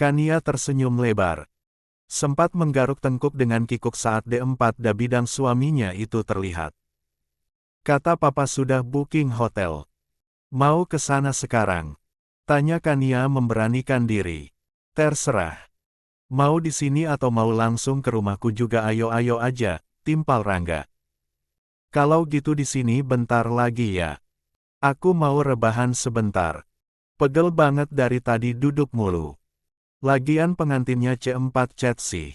Kania tersenyum lebar. Sempat menggaruk tengkuk dengan kikuk saat D4 bidang suaminya itu terlihat. Kata papa sudah booking hotel. Mau ke sana sekarang? Tanya Kania memberanikan diri. Terserah. Mau di sini atau mau langsung ke rumahku juga ayo-ayo aja, timpal Rangga. Kalau gitu di sini bentar lagi ya. Aku mau rebahan sebentar. Pegel banget dari tadi duduk mulu. Lagian pengantinnya C4 chat sih.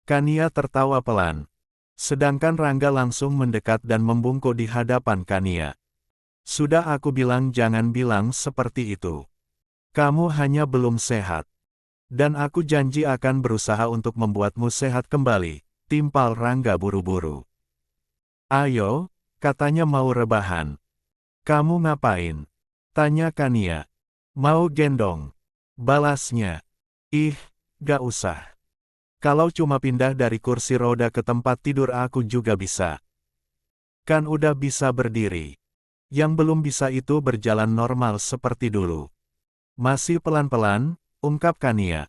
Kania tertawa pelan. Sedangkan Rangga langsung mendekat dan membungkuk di hadapan Kania. Sudah aku bilang jangan bilang seperti itu. Kamu hanya belum sehat. Dan aku janji akan berusaha untuk membuatmu sehat kembali, timpal Rangga buru-buru. Ayo, katanya mau rebahan. Kamu ngapain? Tanya Kania. Mau gendong. Balasnya. Ih, gak usah. Kalau cuma pindah dari kursi roda ke tempat tidur aku juga bisa. Kan udah bisa berdiri. Yang belum bisa itu berjalan normal seperti dulu. Masih pelan-pelan, ungkap Kania.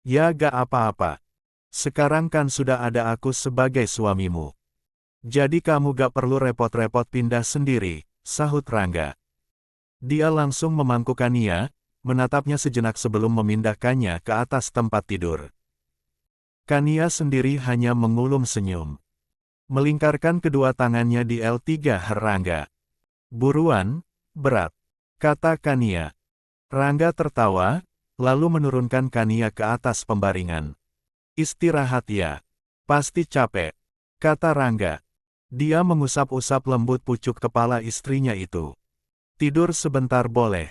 Ya gak apa-apa. Sekarang kan sudah ada aku sebagai suamimu. Jadi kamu gak perlu repot-repot pindah sendiri, sahut Rangga. Dia langsung memangku Kania, menatapnya sejenak sebelum memindahkannya ke atas tempat tidur. Kania sendiri hanya mengulum senyum. Melingkarkan kedua tangannya di L3 Rangga. Buruan, berat, kata Kania. Rangga tertawa, lalu menurunkan Kania ke atas pembaringan. Istirahat ya. Pasti capek, kata Rangga. Dia mengusap-usap lembut pucuk kepala istrinya itu. Tidur sebentar boleh.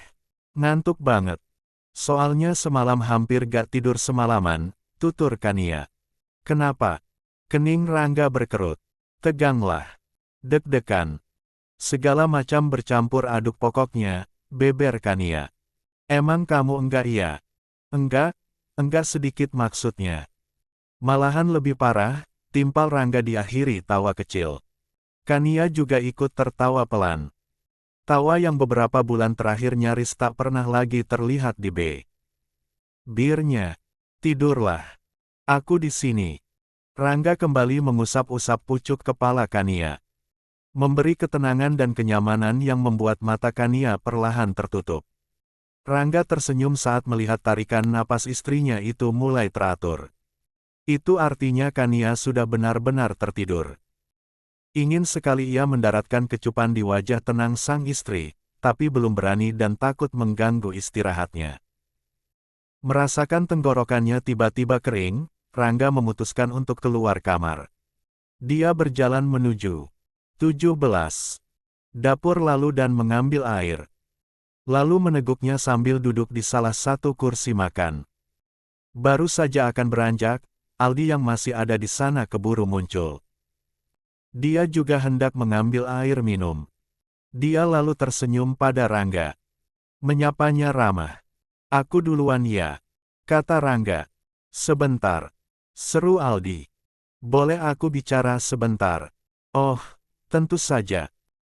Ngantuk banget. Soalnya semalam hampir gak tidur semalaman, tutur Kania. Kenapa? Kening Rangga berkerut. Teganglah. Deg-degan. Segala macam bercampur aduk pokoknya, beber Kania. Emang kamu enggak ya? Enggak sedikit maksudnya. Malahan lebih parah, timpal Rangga diakhiri tawa kecil. Kania juga ikut tertawa pelan. Tawa yang beberapa bulan terakhir nyaris tak pernah lagi terlihat di bibirnya. Tidurlah. Aku di sini. Rangga kembali mengusap-usap pucuk kepala Kania. Memberi ketenangan dan kenyamanan yang membuat mata Kania perlahan tertutup. Rangga tersenyum saat melihat tarikan napas istrinya itu mulai teratur. Itu artinya Kania sudah benar-benar tertidur. Ingin sekali ia mendaratkan kecupan di wajah tenang sang istri, tapi belum berani dan takut mengganggu istirahatnya. Merasakan tenggorokannya tiba-tiba kering, Rangga memutuskan untuk keluar kamar. Dia berjalan menuju 17 dapur lalu dan mengambil air. Lalu meneguknya sambil duduk di salah satu kursi makan. Baru saja akan beranjak, Aldi yang masih ada di sana keburu muncul. Dia juga hendak mengambil air minum. Dia lalu tersenyum pada Rangga. Menyapanya ramah. Aku duluan ya, kata Rangga. Sebentar, seru Aldi. Boleh aku bicara sebentar? Oh, tentu saja.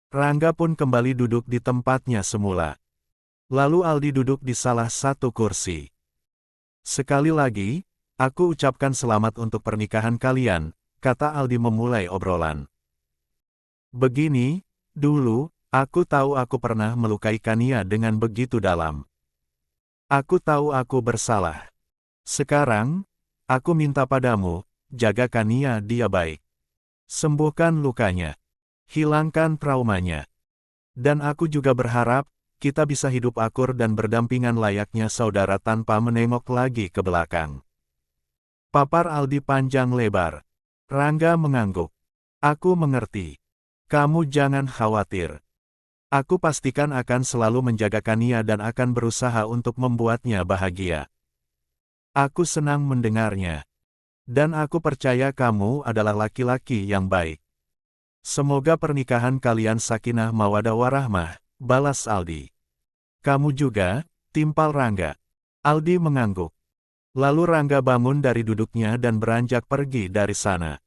Rangga pun kembali duduk di tempatnya semula. Lalu Aldi duduk di salah satu kursi. Sekali lagi, aku ucapkan selamat untuk pernikahan kalian, kata Aldi memulai obrolan. Begini, dulu, aku tahu aku pernah melukai Kania dengan begitu dalam. Aku tahu aku bersalah. Sekarang, aku minta padamu, jaga Kania dia baik. Sembuhkan lukanya. Hilangkan traumanya. Dan aku juga berharap, kita bisa hidup akur dan berdampingan layaknya saudara tanpa menengok lagi ke belakang. Papar Aldi panjang lebar. Rangga mengangguk. Aku mengerti. Kamu jangan khawatir. Aku pastikan akan selalu menjaga Kania dan akan berusaha untuk membuatnya bahagia. Aku senang mendengarnya. Dan aku percaya kamu adalah laki-laki yang baik. Semoga pernikahan kalian sakinah mawaddah warahmah, balas Aldi. Kamu juga, timpal Rangga. Aldi mengangguk. Lalu Rangga bangun dari duduknya dan beranjak pergi dari sana.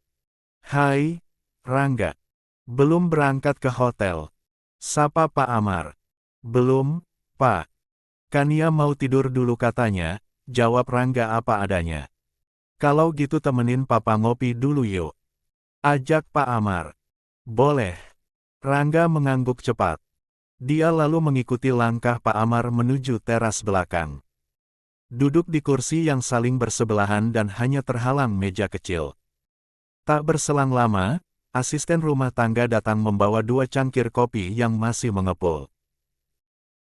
Hai, Rangga. Belum berangkat ke hotel? Sapa Pak Amar. Belum, Pak. Kania mau tidur dulu katanya, jawab Rangga apa adanya. Kalau gitu temenin Papa ngopi dulu yuk. Ajak Pak Amar. Boleh. Rangga mengangguk cepat. Dia lalu mengikuti langkah Pak Amar menuju teras belakang. Duduk di kursi yang saling bersebelahan dan hanya terhalang meja kecil. Tak berselang lama, asisten rumah tangga datang membawa 2 cangkir kopi yang masih mengepul.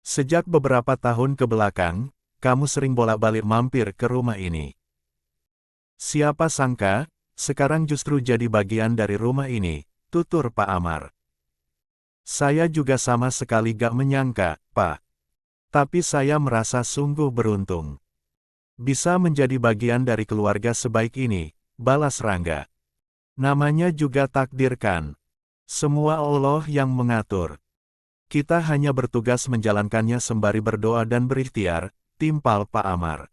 Sejak beberapa tahun ke belakang, kamu sering bolak-balik mampir ke rumah ini. Siapa sangka, sekarang justru jadi bagian dari rumah ini, tutur Pak Amar. Saya juga sama sekali gak menyangka, Pak. Tapi saya merasa sungguh beruntung. Bisa menjadi bagian dari keluarga sebaik ini, balas Rangga. Namanya juga takdir kan. Semua Allah yang mengatur. Kita hanya bertugas menjalankannya sembari berdoa dan berikhtiar, timpal Pak Amar.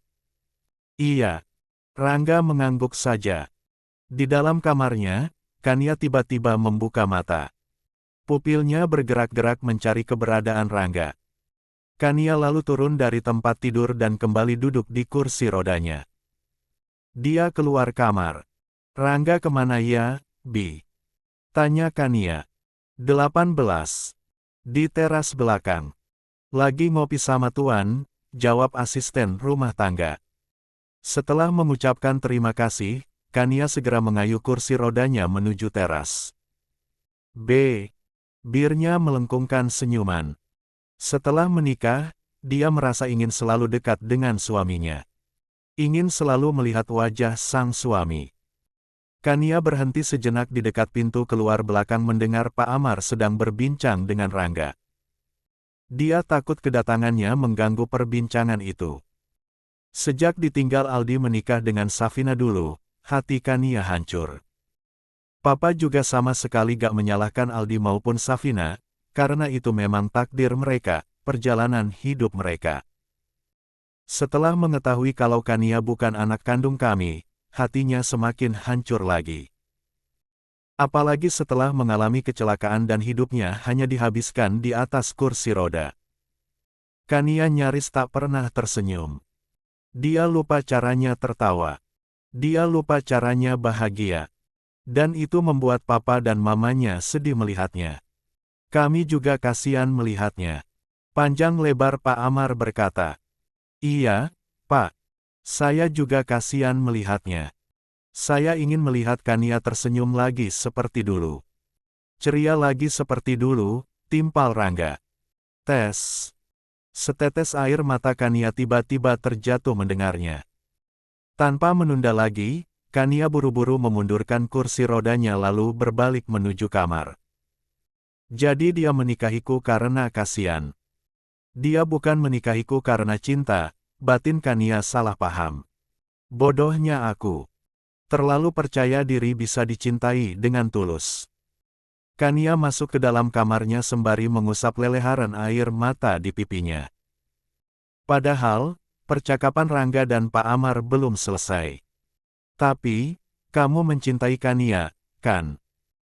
Iya. Rangga mengangguk saja. Di dalam kamarnya, Kania tiba-tiba membuka mata. Pupilnya bergerak-gerak mencari keberadaan Rangga. Kania lalu turun dari tempat tidur dan kembali duduk di kursi rodanya. Dia keluar kamar. Rangga kemana ya, Bi? Tanya Kania. 18. Di teras belakang. Lagi ngopi sama Tuan, jawab asisten rumah tangga. Setelah mengucapkan terima kasih, Kania segera mengayuh kursi rodanya menuju teras. B. Birnya melengkungkan senyuman. Setelah menikah, dia merasa ingin selalu dekat dengan suaminya. Ingin selalu melihat wajah sang suami. Kania berhenti sejenak di dekat pintu keluar belakang mendengar Pak Amar sedang berbincang dengan Rangga. Dia takut kedatangannya mengganggu perbincangan itu. Sejak ditinggal Aldi menikah dengan Safina dulu, hati Kania hancur. Papa juga sama sekali gak menyalahkan Aldi maupun Safina, karena itu memang takdir mereka, perjalanan hidup mereka. Setelah mengetahui kalau Kania bukan anak kandung kami, hatinya semakin hancur lagi. Apalagi setelah mengalami kecelakaan dan hidupnya hanya dihabiskan di atas kursi roda. Kania nyaris tak pernah tersenyum. Dia lupa caranya tertawa. Dia lupa caranya bahagia. Dan itu membuat papa dan mamanya sedih melihatnya. Kami juga kasihan melihatnya. Panjang lebar Pak Amar berkata. Iya, Pak. Saya juga kasihan melihatnya. Saya ingin melihat Kania tersenyum lagi seperti dulu. Ceria lagi seperti dulu, timpal Rangga. Tes. Setetes air mata Kania tiba-tiba terjatuh mendengarnya. Tanpa menunda lagi, Kania buru-buru memundurkan kursi rodanya lalu berbalik menuju kamar. Jadi dia menikahiku karena kasihan. Dia bukan menikahiku karena cinta, batin Kania salah paham. Bodohnya aku. Terlalu percaya diri bisa dicintai dengan tulus. Kania masuk ke dalam kamarnya sembari mengusap leleharan air mata di pipinya. Padahal, percakapan Rangga dan Pak Amar belum selesai. Tapi, kamu mencintai Kania, kan?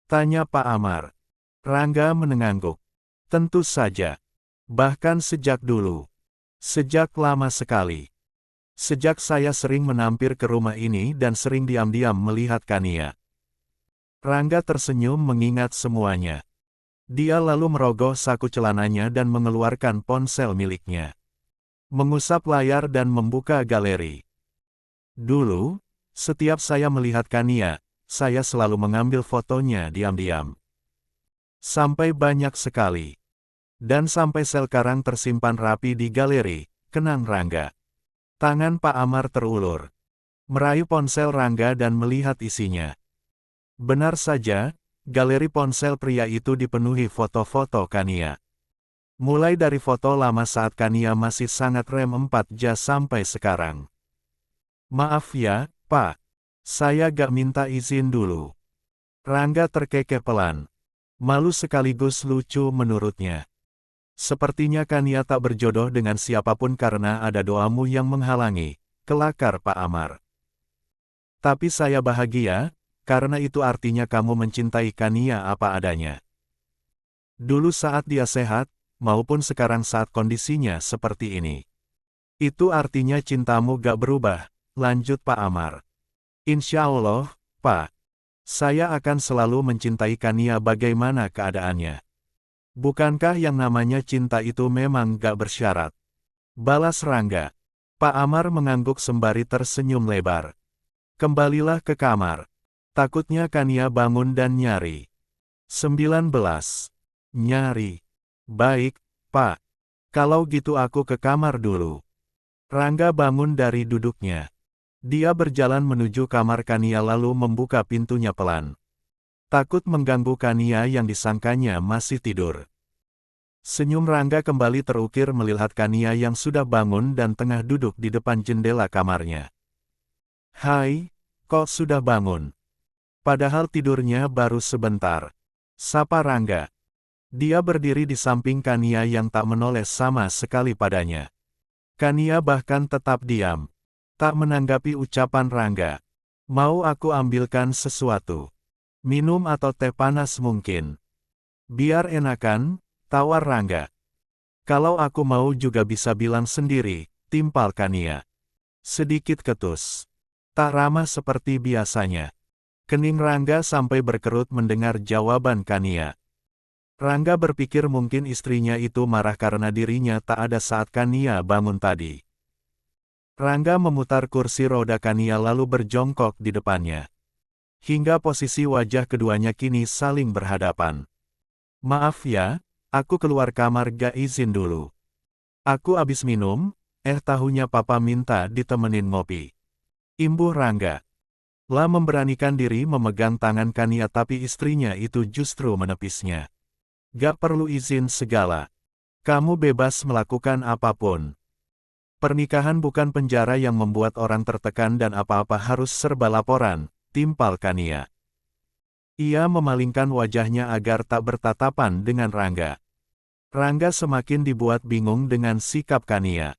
Tanya Pak Amar. Rangga menengangguk. Tentu saja. Bahkan sejak dulu. Sejak lama sekali. Sejak saya sering menampir ke rumah ini dan sering diam-diam melihat Kania. Rangga tersenyum mengingat semuanya. Dia lalu merogoh saku celananya dan mengeluarkan ponsel miliknya. Mengusap layar dan membuka galeri. Dulu, setiap saya melihat Kania, saya selalu mengambil fotonya diam-diam. Sampai banyak sekali. Dan sampai sekarang tersimpan rapi di galeri, kenang Rangga. Tangan Pak Amar terulur. Meraih ponsel Rangga dan melihat isinya. Benar saja, galeri ponsel pria itu dipenuhi foto-foto Kania. Mulai dari foto lama saat Kania masih sangat remaja sampai sekarang. Maaf ya, Pak. Saya gak minta izin dulu. Rangga terkekeh pelan. Malu sekaligus lucu menurutnya. Sepertinya Kania tak berjodoh dengan siapapun karena ada doamu yang menghalangi, kelakar Pak Amar. Tapi saya bahagia, karena itu artinya kamu mencintai Kania apa adanya. Dulu saat dia sehat, maupun sekarang saat kondisinya seperti ini. Itu artinya cintamu gak berubah, lanjut Pak Amar. Insya Allah, Pak. Saya akan selalu mencintai Kania bagaimana keadaannya. Bukankah yang namanya cinta itu memang gak bersyarat? Balas Rangga. Pak Amar mengangguk sembari tersenyum lebar. Kembalilah ke kamar. Takutnya Kania bangun dan nyari. 19. Nyari. Baik, Pak. Kalau gitu aku ke kamar dulu. Rangga bangun dari duduknya. Dia berjalan menuju kamar Kania lalu membuka pintunya pelan. Takut mengganggu Kania yang disangkanya masih tidur. Senyum Rangga kembali terukir melihat Kania yang sudah bangun dan tengah duduk di depan jendela kamarnya. Hai, kok sudah bangun? Padahal tidurnya baru sebentar. Sapa Rangga. Dia berdiri di samping Kania yang tak menoleh sama sekali padanya. Kania bahkan tetap diam. Tak menanggapi ucapan Rangga. Mau aku ambilkan sesuatu? Minum atau teh panas mungkin? Biar enakan, tawar Rangga. Kalau aku mau juga bisa bilang sendiri, timpal Kania. Sedikit ketus. Tak ramah seperti biasanya. Kening Rangga sampai berkerut mendengar jawaban Kania. Rangga berpikir mungkin istrinya itu marah karena dirinya tak ada saat Kania bangun tadi. Rangga memutar kursi roda Kania lalu berjongkok di depannya. Hingga posisi wajah keduanya kini saling berhadapan. Maaf ya, aku keluar kamar gak izin dulu. Aku abis minum, tahunya papa minta ditemenin ngopi. Imbuh Rangga. Lah memberanikan diri memegang tangan Kania tapi istrinya itu justru menepisnya. Gak perlu izin segala. Kamu bebas melakukan apapun. Pernikahan bukan penjara yang membuat orang tertekan dan apa-apa harus serba laporan, timpal Kania. Ia memalingkan wajahnya agar tak bertatapan dengan Rangga. Rangga semakin dibuat bingung dengan sikap Kania.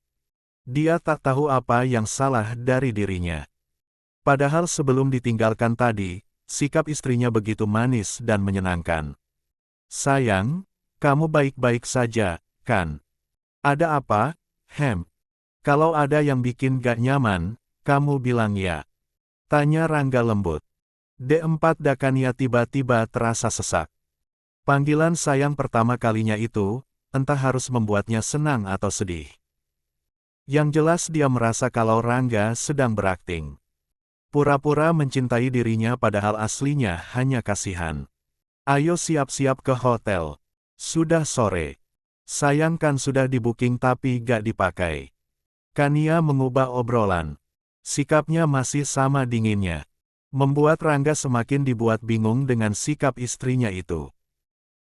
Dia tak tahu apa yang salah dari dirinya. Padahal sebelum ditinggalkan tadi, sikap istrinya begitu manis dan menyenangkan. Sayang, kamu baik-baik saja, kan? Ada apa, Hem? Kalau ada yang bikin gak nyaman, kamu bilang ya. Tanya Rangga lembut. D4 Kania tiba-tiba terasa sesak. Panggilan sayang pertama kalinya itu, entah harus membuatnya senang atau sedih. Yang jelas dia merasa kalau Rangga sedang berakting. Pura-pura mencintai dirinya padahal aslinya hanya kasihan. Ayo siap-siap ke hotel. Sudah sore. Sayang kan sudah di-booking tapi gak dipakai. Kania mengubah obrolan. Sikapnya masih sama dinginnya. Membuat Rangga semakin dibuat bingung dengan sikap istrinya itu.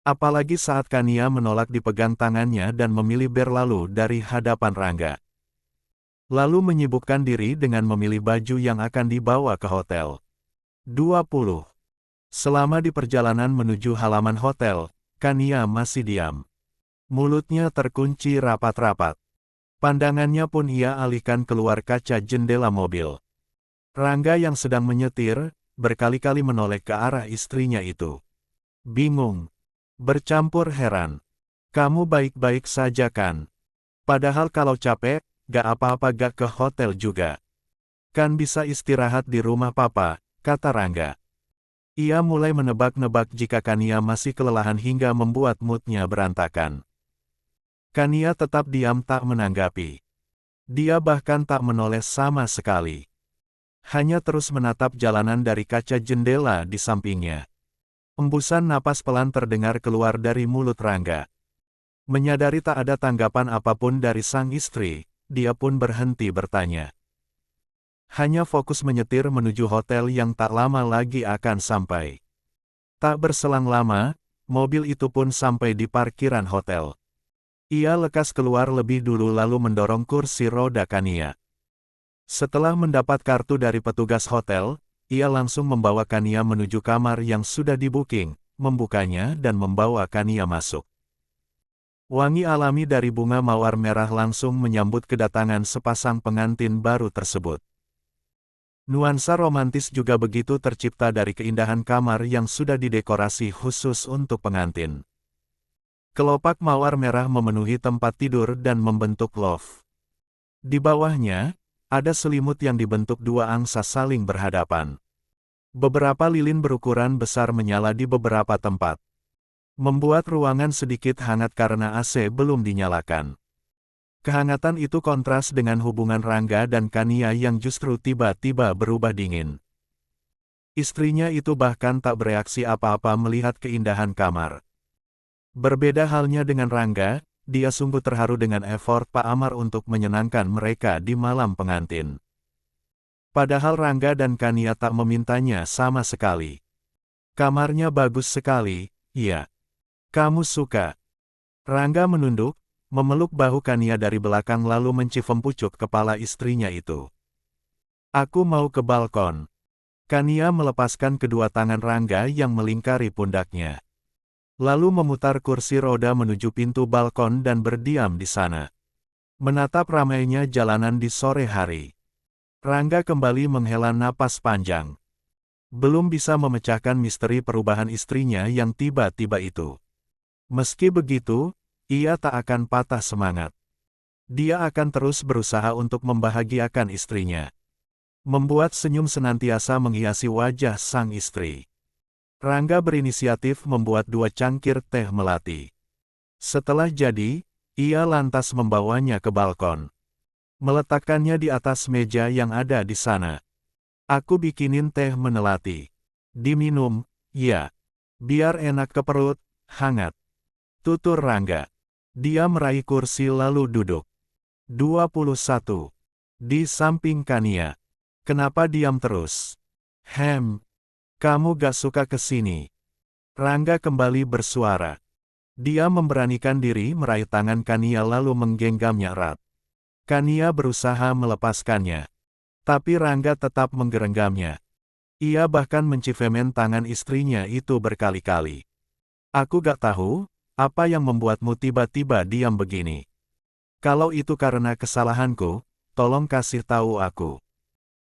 Apalagi saat Kania menolak dipegang tangannya dan memilih berlalu dari hadapan Rangga. Lalu menyibukkan diri dengan memilih baju yang akan dibawa ke hotel. 20. Selama di perjalanan menuju halaman hotel, Kania masih diam. Mulutnya terkunci rapat-rapat. Pandangannya pun ia alihkan keluar kaca jendela mobil. Rangga yang sedang menyetir, berkali-kali menoleh ke arah istrinya itu. Bingung. Bercampur heran. Kamu baik-baik saja kan? Padahal kalau capek, gak apa-apa gak ke hotel juga. Kan bisa istirahat di rumah papa, kata Rangga. Ia mulai menebak-nebak jika Kania masih kelelahan hingga membuat moodnya berantakan. Kania tetap diam tak menanggapi. Dia bahkan tak menoleh sama sekali. Hanya terus menatap jalanan dari kaca jendela di sampingnya. Embusan napas pelan terdengar keluar dari mulut Rangga. Menyadari tak ada tanggapan apapun dari sang istri, dia pun berhenti bertanya. Hanya fokus menyetir menuju hotel yang tak lama lagi akan sampai. Tak berselang lama, mobil itu pun sampai di parkiran hotel. Ia lekas keluar lebih dulu lalu mendorong kursi roda Kania. Setelah mendapat kartu dari petugas hotel, ia langsung membawa Kania menuju kamar yang sudah di-booking, membukanya dan membawa Kania masuk. Wangi alami dari bunga mawar merah langsung menyambut kedatangan sepasang pengantin baru tersebut. Nuansa romantis juga begitu tercipta dari keindahan kamar yang sudah didekorasi khusus untuk pengantin. Kelopak mawar merah memenuhi tempat tidur dan membentuk loft. Di bawahnya, ada selimut yang dibentuk dua angsa saling berhadapan. Beberapa lilin berukuran besar menyala di beberapa tempat, membuat ruangan sedikit hangat karena AC belum dinyalakan. Kehangatan itu kontras dengan hubungan Rangga dan Kania yang justru tiba-tiba berubah dingin. Istrinya itu bahkan tak bereaksi apa-apa melihat keindahan kamar. Berbeda halnya dengan Rangga, dia sungguh terharu dengan effort Pak Amar untuk menyenangkan mereka di malam pengantin. Padahal Rangga dan Kania tak memintanya sama sekali. Kamarnya bagus sekali, iya. Kamu suka? Rangga menunduk, memeluk bahu Kania dari belakang lalu mencium pucuk kepala istrinya itu. Aku mau ke balkon. Kania melepaskan kedua tangan Rangga yang melingkari pundaknya. Lalu memutar kursi roda menuju pintu balkon dan berdiam di sana. Menatap ramainya jalanan di sore hari. Rangga kembali menghela napas panjang. Belum bisa memecahkan misteri perubahan istrinya yang tiba-tiba itu. Meski begitu, ia tak akan patah semangat. Dia akan terus berusaha untuk membahagiakan istrinya. Membuat senyum senantiasa menghiasi wajah sang istri. Rangga berinisiatif membuat 2 cangkir teh melati. Setelah jadi, ia lantas membawanya ke balkon. Meletakkannya di atas meja yang ada di sana. Aku bikinin teh melati. Diminum, ya. Biar enak ke perut, hangat. Tutur Rangga. Dia meraih kursi lalu duduk. 21. Di samping Kania. Kenapa diam terus? Kamu gak suka kesini? Rangga kembali bersuara. Dia memberanikan diri meraih tangan Kania lalu menggenggamnya erat. Kania berusaha melepaskannya. Tapi Rangga tetap menggerenggamnya. Ia bahkan menciumen tangan istrinya itu berkali-kali. Aku gak tahu, apa yang membuatmu tiba-tiba diam begini? Kalau itu karena kesalahanku, tolong kasih tahu aku.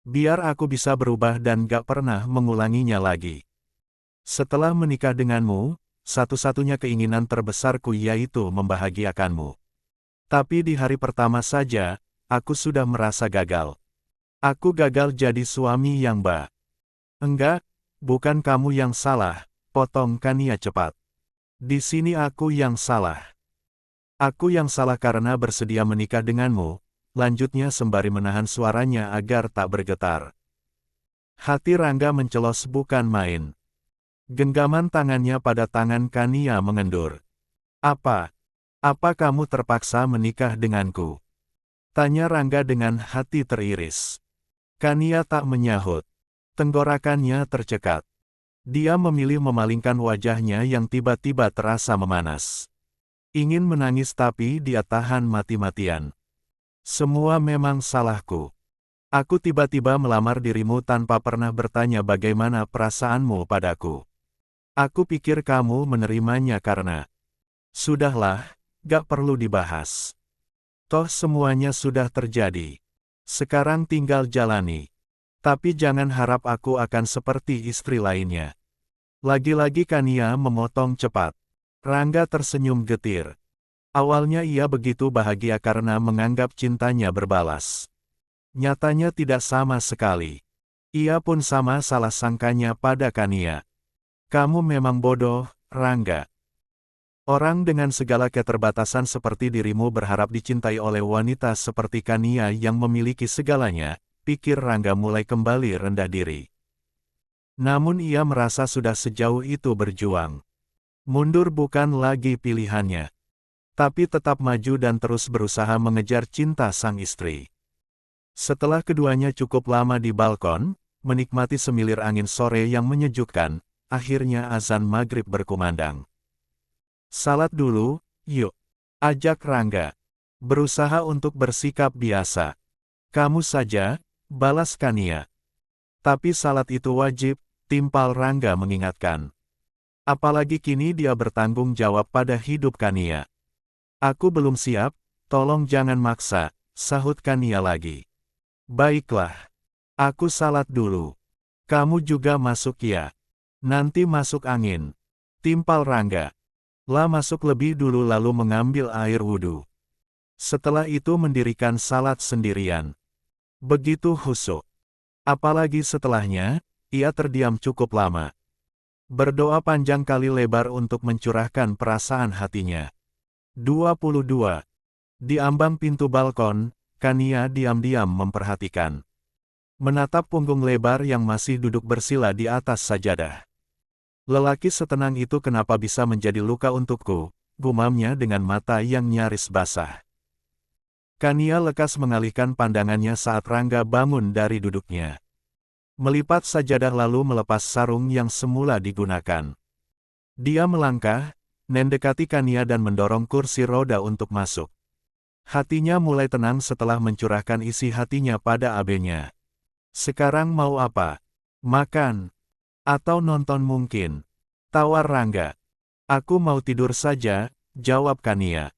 Biar aku bisa berubah dan gak pernah mengulanginya lagi. Setelah menikah denganmu, satu-satunya keinginan terbesarku yaitu membahagiakanmu. Tapi di hari pertama saja, aku sudah merasa gagal. Aku gagal jadi suami yang baik. Enggak, bukan kamu yang salah, potong Kania cepat. Di sini aku yang salah. Aku yang salah karena bersedia menikah denganmu, lanjutnya sembari menahan suaranya agar tak bergetar. Hati Rangga mencelos bukan main. Genggaman tangannya pada tangan Kania mengendur. Apa kamu terpaksa menikah denganku? Tanya Rangga dengan hati teriris. Kania tak menyahut. Tenggorokannya tercekat. Dia memilih memalingkan wajahnya yang tiba-tiba terasa memanas. Ingin menangis tapi dia tahan mati-matian. Semua memang salahku. Aku tiba-tiba melamar dirimu tanpa pernah bertanya bagaimana perasaanmu padaku. Aku pikir kamu menerimanya karena... Sudahlah, gak perlu dibahas. Toh semuanya sudah terjadi. Sekarang tinggal jalani. Tapi jangan harap aku akan seperti istri lainnya. Lagi-lagi Kania memotong cepat. Rangga tersenyum getir. Awalnya ia begitu bahagia karena menganggap cintanya berbalas. Nyatanya tidak sama sekali. Ia pun sama salah sangkanya pada Kania. Kamu memang bodoh, Rangga. Orang dengan segala keterbatasan seperti dirimu berharap dicintai oleh wanita seperti Kania yang memiliki segalanya. Pikir Rangga mulai kembali rendah diri. Namun ia merasa sudah sejauh itu berjuang. Mundur bukan lagi pilihannya. Tapi tetap maju dan terus berusaha mengejar cinta sang istri. Setelah keduanya cukup lama di balkon, menikmati semilir angin sore yang menyejukkan, akhirnya azan maghrib berkumandang. Salat dulu, yuk. Ajak Rangga. Berusaha untuk bersikap biasa. Kamu saja, balas Kania. Tapi salat itu wajib, timpal Rangga mengingatkan. Apalagi kini dia bertanggung jawab pada hidup Kania. Aku belum siap, tolong jangan maksa, sahut Kania lagi. Baiklah. Aku salat dulu. Kamu juga masuk ya. Nanti masuk angin. Timpal Rangga. Lah masuk lebih dulu lalu mengambil air wudhu. Setelah itu mendirikan salat sendirian. Begitu khusyuk. Apalagi setelahnya, ia terdiam cukup lama. Berdoa panjang kali lebar untuk mencurahkan perasaan hatinya. 22. Di ambang pintu balkon, Kania diam-diam memperhatikan. Menatap punggung lebar yang masih duduk bersila di atas sajadah. Lelaki setenang itu kenapa bisa menjadi luka untukku, gumamnya dengan mata yang nyaris basah. Kania lekas mengalihkan pandangannya saat Rangga bangun dari duduknya. Melipat sajadah lalu melepas sarung yang semula digunakan. Dia melangkah, mendekati Kania dan mendorong kursi roda untuk masuk. Hatinya mulai tenang setelah mencurahkan isi hatinya pada abenya. Sekarang mau apa? Makan? Atau nonton mungkin? Tawar Rangga. Aku mau tidur saja, jawab Kania.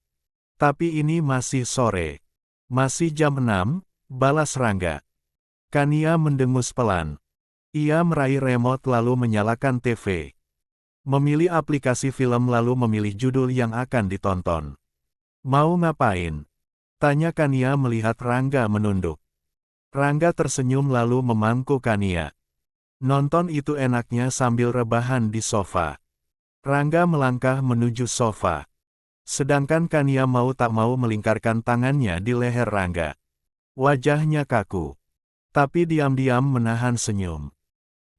Tapi ini masih sore. Masih jam 6, balas Rangga. Kania mendengus pelan. Ia meraih remote lalu menyalakan TV. Memilih aplikasi film lalu memilih judul yang akan ditonton. Mau ngapain? Tanya Kania melihat Rangga menunduk. Rangga tersenyum lalu memangku Kania. Nonton itu enaknya sambil rebahan di sofa. Rangga melangkah menuju sofa. Sedangkan Kania mau tak mau melingkarkan tangannya di leher Rangga. Wajahnya kaku. Tapi diam-diam menahan senyum.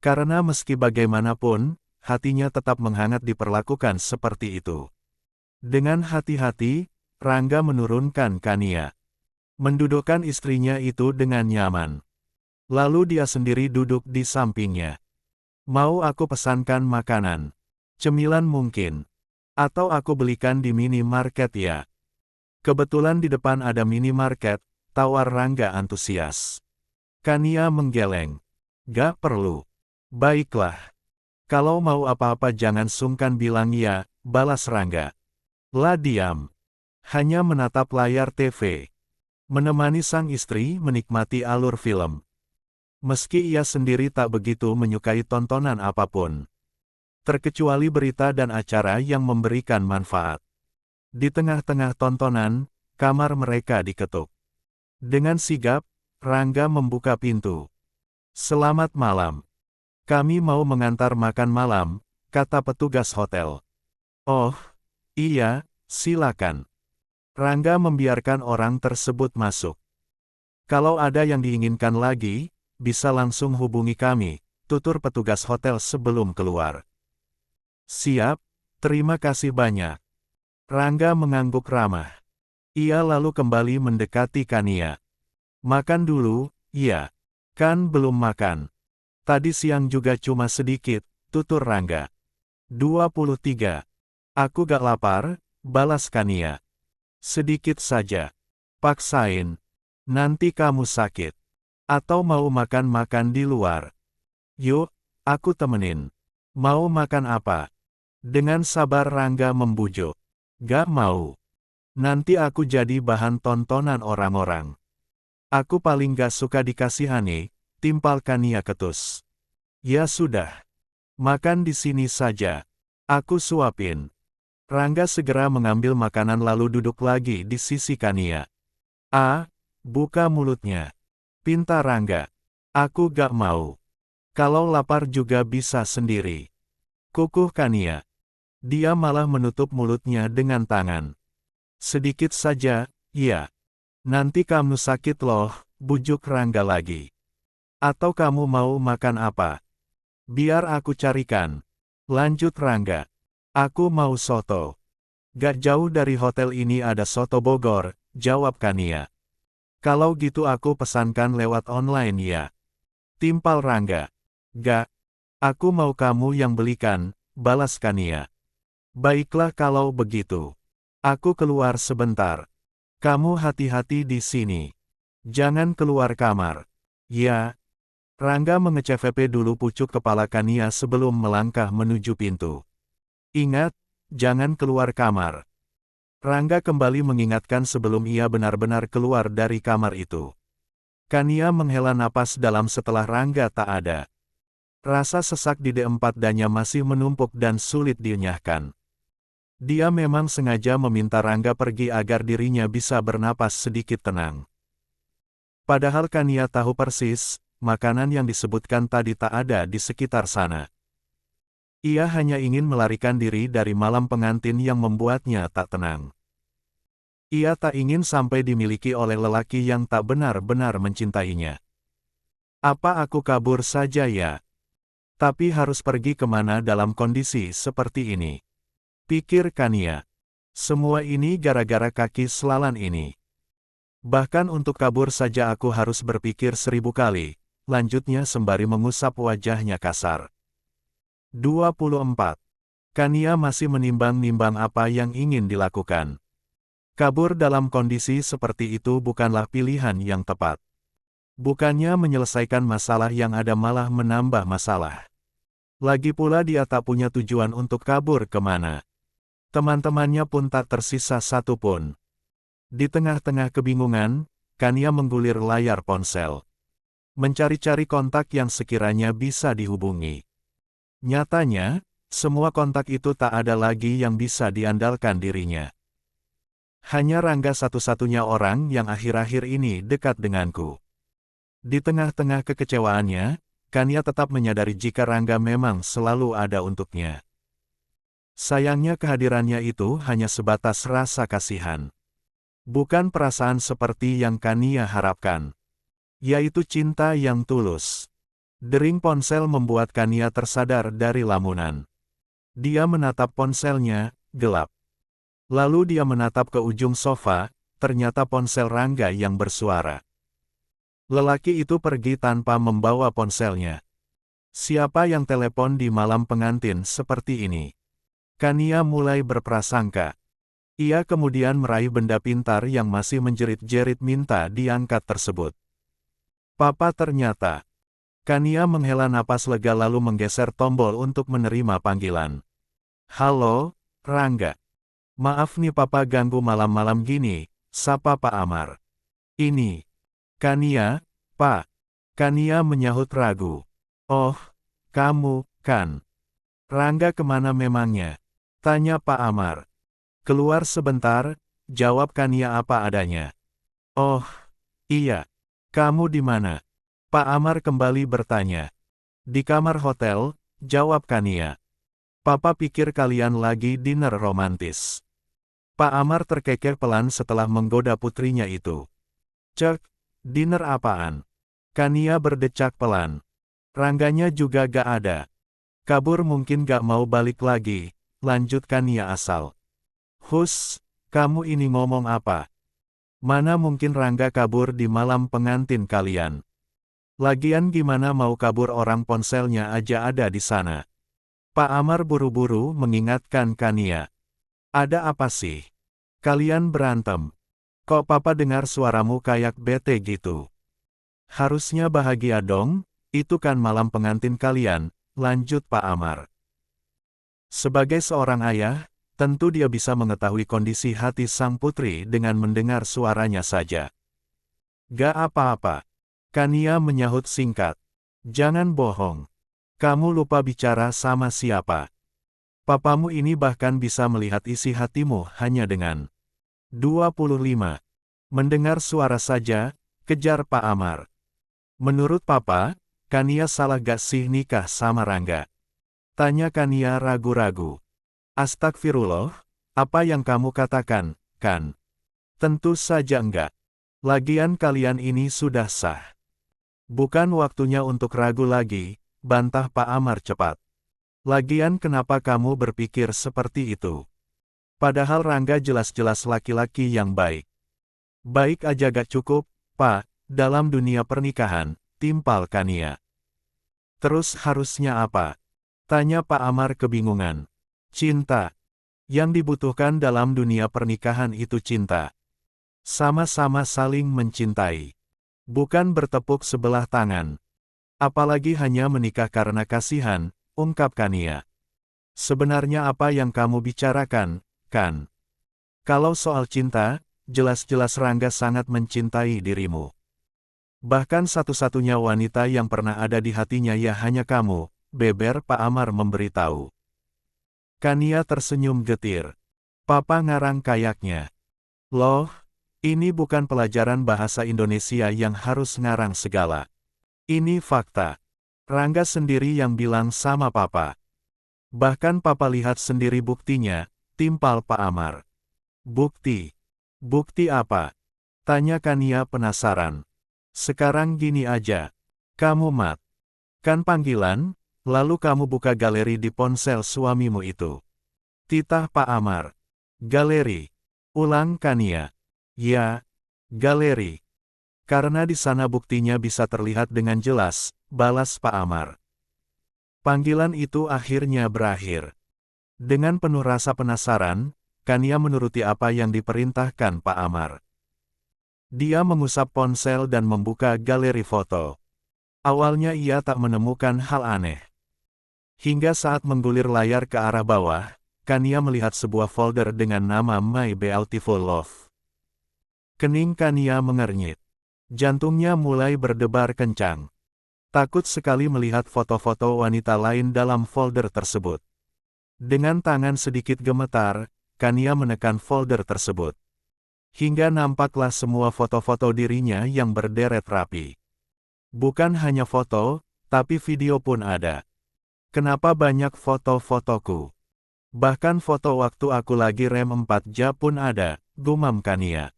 Karena meski bagaimanapun, hatinya tetap menghangat diperlakukan seperti itu. Dengan hati-hati, Rangga menurunkan Kania. Mendudukkan istrinya itu dengan nyaman. Lalu dia sendiri duduk di sampingnya. Mau aku pesankan makanan? Cemilan mungkin? Atau aku belikan di minimarket ya? Kebetulan di depan ada minimarket, tawar Rangga antusias. Kania menggeleng. Gak perlu. Baiklah. Kalau mau apa-apa jangan sungkan bilang ya, balas Rangga. Lah diam. Hanya menatap layar TV. Menemani sang istri menikmati alur film. Meski ia sendiri tak begitu menyukai tontonan apapun. Terkecuali berita dan acara yang memberikan manfaat. Di tengah-tengah tontonan, kamar mereka diketuk. Dengan sigap, Rangga membuka pintu. Selamat malam. Kami mau mengantar makan malam, kata petugas hotel. Oh, iya, silakan. Rangga membiarkan orang tersebut masuk. Kalau ada yang diinginkan lagi, bisa langsung hubungi kami, tutur petugas hotel sebelum keluar. Siap, terima kasih banyak. Rangga mengangguk ramah. Ia lalu kembali mendekati Kania. Makan dulu, iya. Kan belum makan. Tadi siang juga cuma sedikit, tutur Rangga. 23. Aku gak lapar, balas Kania. Sedikit saja. Paksain. Nanti kamu sakit. Atau mau makan-makan di luar? Yuk, aku temenin. Mau makan apa? Dengan sabar Rangga membujuk. Gak mau. Nanti aku jadi bahan tontonan orang-orang. Aku paling gak suka dikasihani, timpal Kania ketus. Ya sudah. Makan di sini saja. Aku suapin. Rangga segera mengambil makanan lalu duduk lagi di sisi Kania. Buka mulutnya. Pinta Rangga. Aku gak mau. Kalau lapar juga bisa sendiri. Kukuh Kania. Dia malah menutup mulutnya dengan tangan. Sedikit saja, ya. Nanti kamu sakit loh, bujuk Rangga lagi. Atau kamu mau makan apa? Biar aku carikan. Lanjut Rangga. Aku mau soto. Gak jauh dari hotel ini ada soto Bogor, jawab Kania. Kalau gitu aku pesankan lewat online ya. Timpal Rangga. Gak. Aku mau kamu yang belikan, balas Kania. Baiklah kalau begitu. Aku keluar sebentar. Kamu hati-hati di sini. Jangan keluar kamar. Ya. Rangga mengecevep dulu pucuk kepala Kania sebelum melangkah menuju pintu. Ingat, jangan keluar kamar. Rangga kembali mengingatkan sebelum ia benar-benar keluar dari kamar itu. Kania menghela napas dalam setelah Rangga tak ada. Rasa sesak di D4 danya masih menumpuk dan sulit dienyahkan. Dia memang sengaja meminta Rangga pergi agar dirinya bisa bernapas sedikit tenang. Padahal Kania tahu persis, makanan yang disebutkan tadi tak ada di sekitar sana. Ia hanya ingin melarikan diri dari malam pengantin yang membuatnya tak tenang. Ia tak ingin sampai dimiliki oleh lelaki yang tak benar-benar mencintainya. Apa aku kabur saja ya? Tapi harus pergi kemana dalam kondisi seperti ini? Pikir Kania. Semua ini gara-gara kaki selalan ini. Bahkan untuk kabur saja aku harus berpikir 1000 kali, lanjutnya sembari mengusap wajahnya kasar. 24. Kania masih menimbang-nimbang apa yang ingin dilakukan. Kabur dalam kondisi seperti itu bukanlah pilihan yang tepat. Bukannya menyelesaikan masalah yang ada malah menambah masalah. Lagi pula dia tak punya tujuan untuk kabur kemana. Teman-temannya pun tak tersisa satu pun. Di tengah-tengah kebingungan, Kania menggulir layar ponsel. Mencari-cari kontak yang sekiranya bisa dihubungi. Nyatanya, semua kontak itu tak ada lagi yang bisa diandalkan dirinya. Hanya Rangga satu-satunya orang yang akhir-akhir ini dekat denganku. Di tengah-tengah kekecewaannya, Kania tetap menyadari jika Rangga memang selalu ada untuknya. Sayangnya kehadirannya itu hanya sebatas rasa kasihan. Bukan perasaan seperti yang Kania harapkan. Yaitu cinta yang tulus. Dering ponsel membuat Kania tersadar dari lamunan. Dia menatap ponselnya, gelap. Lalu dia menatap ke ujung sofa, ternyata ponsel Rangga yang bersuara. Lelaki itu pergi tanpa membawa ponselnya. Siapa yang telepon di malam pengantin seperti ini? Kania mulai berprasangka. Ia kemudian meraih benda pintar yang masih menjerit-jerit minta diangkat tersebut. Papa ternyata. Kania menghela napas lega lalu menggeser tombol untuk menerima panggilan. Halo, Rangga. Maaf nih Papa ganggu malam-malam gini, sapa Pak Amar. Ini. Kania, Pak. Kania menyahut ragu. Oh, kamu, kan. Rangga kemana memangnya? Tanya Pak Amar. Keluar sebentar, jawab Kania apa adanya. Oh, iya. Kamu di mana? Pak Amar kembali bertanya. Di kamar hotel, jawab Kania. Papa pikir kalian lagi dinner romantis. Pak Amar terkekeh pelan setelah menggoda putrinya itu. Cek, dinner apaan? Kania berdecak pelan. Rangganya juga gak ada. Kabur mungkin gak mau balik lagi, lanjut Kania asal. Hus, kamu ini ngomong apa? Mana mungkin Rangga kabur di malam pengantin kalian? Lagian gimana mau kabur orang ponselnya aja ada di sana. Pak Amar buru-buru mengingatkan Kania. Ada apa sih? Kalian berantem. Kok Papa dengar suaramu kayak bete gitu? Harusnya bahagia dong, itu kan malam pengantin kalian, lanjut Pak Amar. Sebagai seorang ayah, tentu dia bisa mengetahui kondisi hati sang putri dengan mendengar suaranya saja. Gak apa-apa. Kania menyahut singkat. Jangan bohong. Kamu lupa bicara sama siapa. Papamu ini bahkan bisa melihat isi hatimu hanya dengan 25. Mendengar suara saja, kejar Pak Amar. Menurut Papa, Kania salah gak sih nikah sama Rangga? Tanya Kania ragu-ragu. Astagfirullah, apa yang kamu katakan, kan? Tentu saja enggak. Lagian kalian ini sudah sah. Bukan waktunya untuk ragu lagi, bantah Pak Amar cepat. Lagian kenapa kamu berpikir seperti itu? Padahal Rangga jelas-jelas laki-laki yang baik. Baik aja gak cukup, Pak, dalam dunia pernikahan, timpal Kania. Terus harusnya apa? Tanya Pak Amar kebingungan. Cinta. Yang dibutuhkan dalam dunia pernikahan itu cinta. Sama-sama saling mencintai. Bukan bertepuk sebelah tangan. Apalagi hanya menikah karena kasihan, ungkap Kania. Sebenarnya apa yang kamu bicarakan, kan? Kalau soal cinta, jelas-jelas Rangga sangat mencintai dirimu. Bahkan satu-satunya wanita yang pernah ada di hatinya ya hanya kamu, beber Pak Amar memberitahu. Kania tersenyum getir. Papa ngarang kayaknya. Loh, ini bukan pelajaran bahasa Indonesia yang harus ngarang segala. Ini fakta. Rangga sendiri yang bilang sama Papa. Bahkan Papa lihat sendiri buktinya, timpal Pak Amar. Bukti? Bukti apa? Tanya Kania penasaran. Sekarang gini aja. Kamu mat. Kan panggilan, lalu kamu buka galeri di ponsel suamimu itu. Titah Pak Amar. Galeri. Ulang Kania. Ya, galeri. Karena di sana buktinya bisa terlihat dengan jelas, balas Pak Amar. Panggilan itu akhirnya berakhir. Dengan penuh rasa penasaran, Kania menuruti apa yang diperintahkan Pak Amar. Dia mengusap ponsel dan membuka galeri foto. Awalnya ia tak menemukan hal aneh. Hingga saat menggulir layar ke arah bawah, Kania melihat sebuah folder dengan nama My Beautiful Love. Kening Kania mengernyit. Jantungnya mulai berdebar kencang. Takut sekali melihat foto-foto wanita lain dalam folder tersebut. Dengan tangan sedikit gemetar, Kania menekan folder tersebut. Hingga nampaklah semua foto-foto dirinya yang berderet rapi. Bukan hanya foto, tapi video pun ada. Kenapa banyak foto-fotoku? Bahkan foto waktu aku lagi rem 4J pun ada, gumam Kania.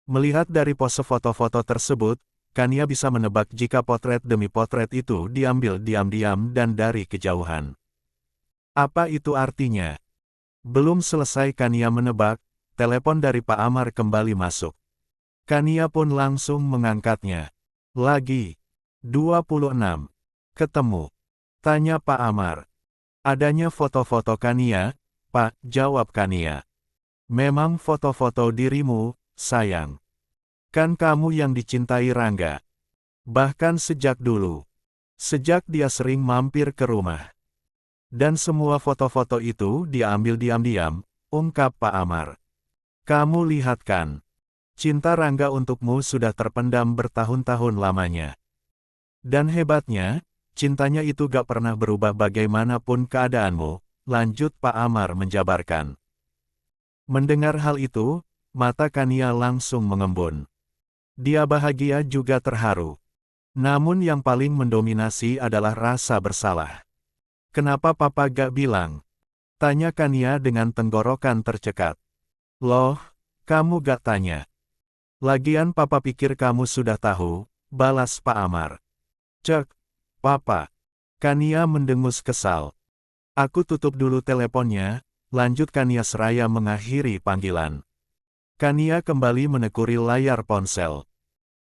Melihat dari pose foto-foto tersebut, Kania bisa menebak jika potret demi potret itu diambil diam-diam dan dari kejauhan. Apa itu artinya? Belum selesai Kania menebak, telepon dari Pak Amar kembali masuk. Kania pun langsung mengangkatnya. Lagi. 26. Ketemu. Tanya Pak Amar. Adanya foto-foto Kania, Pak, jawab Kania. Memang foto-foto dirimu, sayang. Kan kamu yang dicintai Rangga. Bahkan sejak dulu. Sejak dia sering mampir ke rumah. Dan semua foto-foto itu diambil diam-diam, ungkap Pak Amar. Kamu lihat kan? Cinta Rangga untukmu sudah terpendam bertahun-tahun lamanya. Dan hebatnya, cintanya itu gak pernah berubah bagaimanapun keadaanmu, lanjut Pak Amar menjabarkan. Mendengar hal itu, mata Kania langsung mengembun. Dia bahagia juga terharu. Namun yang paling mendominasi adalah rasa bersalah. Kenapa Papa gak bilang? Tanya Kania dengan tenggorokan tercekat. Loh, kamu gak tanya. Lagian Papa pikir kamu sudah tahu, balas Pak Amar. Cek, Papa. Kania mendengus kesal. Aku tutup dulu teleponnya, lanjut Kania seraya mengakhiri panggilan. Kania kembali menekuri layar ponsel.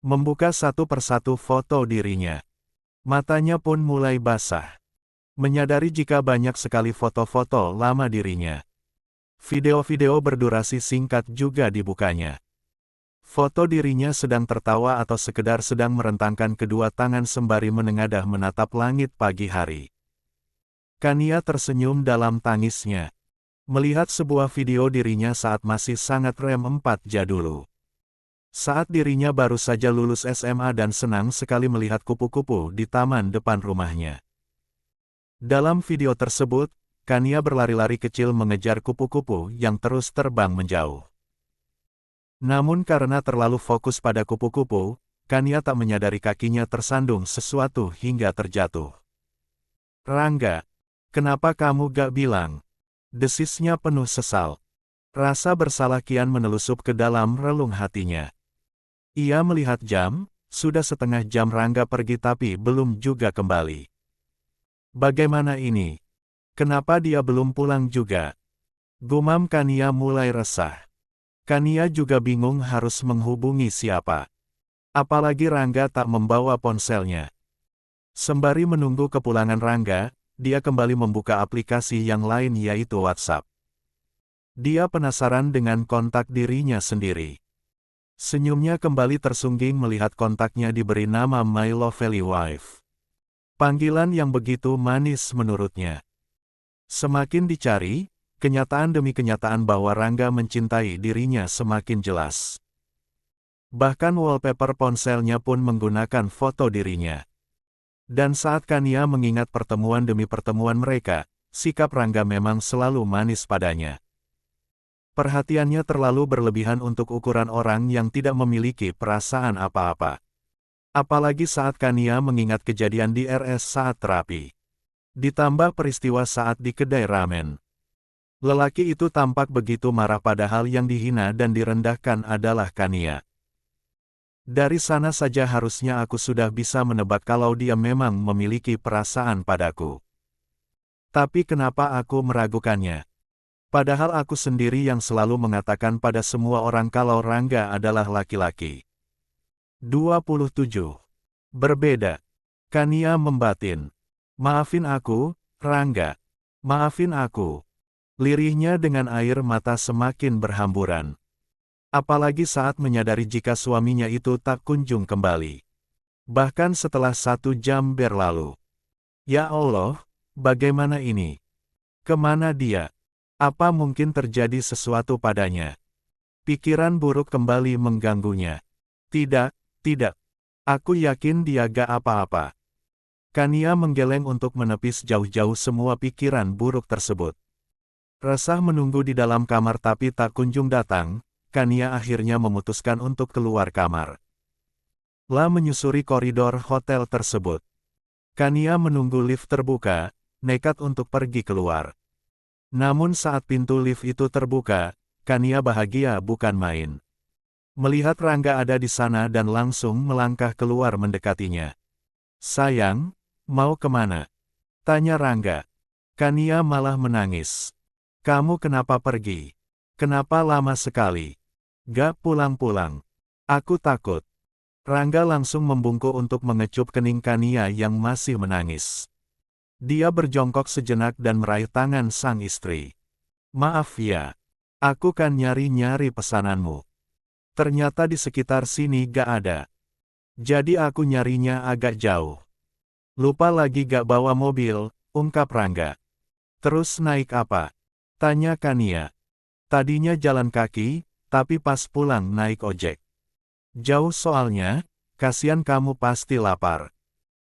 Membuka satu persatu foto dirinya. Matanya pun mulai basah. Menyadari jika banyak sekali foto-foto lama dirinya. Video-video berdurasi singkat juga dibukanya. Foto dirinya sedang tertawa atau sekedar sedang merentangkan kedua tangan sembari menengadah menatap langit pagi hari. Kania tersenyum dalam tangisnya. Melihat sebuah video dirinya saat masih sangat rem 4J dulu. Saat dirinya baru saja lulus SMA dan senang sekali melihat kupu-kupu di taman depan rumahnya. Dalam video tersebut, Kania berlari-lari kecil mengejar kupu-kupu yang terus terbang menjauh. Namun karena terlalu fokus pada kupu-kupu, Kania tak menyadari kakinya tersandung sesuatu hingga terjatuh. Rangga, kenapa kamu gak bilang? Desisnya penuh sesal. Rasa bersalah kian menelusup ke dalam relung hatinya. Ia melihat jam, sudah setengah jam Rangga pergi tapi belum juga kembali. Bagaimana ini? Kenapa dia belum pulang juga? Gumam Kania mulai resah. Kania juga bingung harus menghubungi siapa. Apalagi Rangga tak membawa ponselnya. Sembari menunggu kepulangan Rangga, dia kembali membuka aplikasi yang lain yaitu WhatsApp. Dia penasaran dengan kontak dirinya sendiri. Senyumnya kembali tersungging melihat kontaknya diberi nama My Lovely Wife. Panggilan yang begitu manis menurutnya. Semakin dicari, kenyataan demi kenyataan bahwa Rangga mencintai dirinya semakin jelas. Bahkan wallpaper ponselnya pun menggunakan foto dirinya. Dan saat Kania mengingat pertemuan demi pertemuan mereka, sikap Rangga memang selalu manis padanya. Perhatiannya terlalu berlebihan untuk ukuran orang yang tidak memiliki perasaan apa-apa. Apalagi saat Kania mengingat kejadian di RS saat terapi. Ditambah peristiwa saat di kedai ramen. Lelaki itu tampak begitu marah padahal yang dihina dan direndahkan adalah Kania. Dari sana saja harusnya aku sudah bisa menebak kalau dia memang memiliki perasaan padaku. Tapi kenapa aku meragukannya? Padahal aku sendiri yang selalu mengatakan pada semua orang kalau Rangga adalah laki-laki. 27. Berbeda. Kania membatin. Maafin aku, Rangga. Maafin aku. Lirihnya dengan air mata semakin berhamburan. Apalagi saat menyadari jika suaminya itu tak kunjung kembali. Bahkan setelah 1 jam berlalu. Ya Allah, bagaimana ini? Kemana dia? Apa mungkin terjadi sesuatu padanya? Pikiran buruk kembali mengganggunya. Tidak, tidak. Aku yakin dia gak apa-apa. Kania menggeleng untuk menepis jauh-jauh semua pikiran buruk tersebut. Resah menunggu di dalam kamar tapi tak kunjung datang, Kania akhirnya memutuskan untuk keluar kamar. La menyusuri koridor hotel tersebut. Kania menunggu lift terbuka, nekat untuk pergi keluar. Namun saat pintu lift itu terbuka, Kania bahagia bukan main. Melihat Rangga ada di sana dan langsung melangkah keluar mendekatinya. Sayang, mau kemana? Tanya Rangga. Kania malah menangis. Kamu kenapa pergi? Kenapa lama sekali? Gak pulang-pulang. Aku takut. Rangga langsung membungkuk untuk mengecup kening Kania yang masih menangis. Dia berjongkok sejenak dan meraih tangan sang istri. Maaf ya. Aku kan nyari-nyari pesananmu. Ternyata di sekitar sini gak ada. Jadi aku nyarinya agak jauh. Lupa lagi gak bawa mobil, ungkap Rangga. Terus naik apa? Tanya Kania. Tadinya jalan kaki, tapi pas pulang naik ojek. Jauh soalnya, kasihan kamu pasti lapar.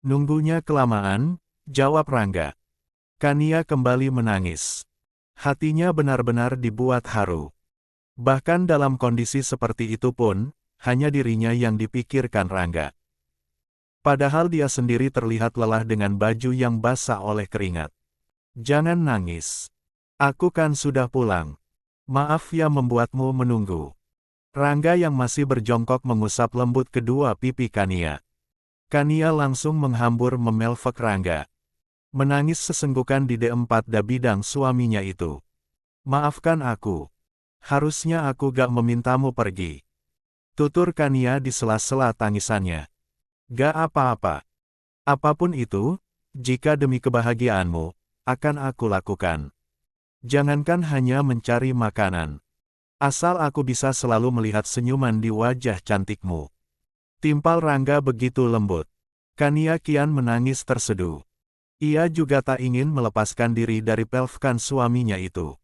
Nunggunya kelamaan, jawab Rangga. Kania kembali menangis. Hatinya benar-benar dibuat haru. Bahkan dalam kondisi seperti itu pun, hanya dirinya yang dipikirkan Rangga. Padahal dia sendiri terlihat lelah dengan baju yang basah oleh keringat. Jangan nangis. Aku kan sudah pulang. Maaf ya membuatmu menunggu. Rangga yang masih berjongkok mengusap lembut kedua pipi Kania. Kania langsung menghambur memelfek Rangga. Menangis sesenggukan di D4 bidang suaminya itu. Maafkan aku. Harusnya aku gak memintamu pergi. Tutur Kania di sela-sela tangisannya. Gak apa-apa. Apapun itu, jika demi kebahagiaanmu, akan aku lakukan. Jangankan hanya mencari makanan. Asal aku bisa selalu melihat senyuman di wajah cantikmu. Timpal Rangga begitu lembut. Kania kian menangis terseduh. Ia juga tak ingin melepaskan diri dari pelfkan suaminya itu.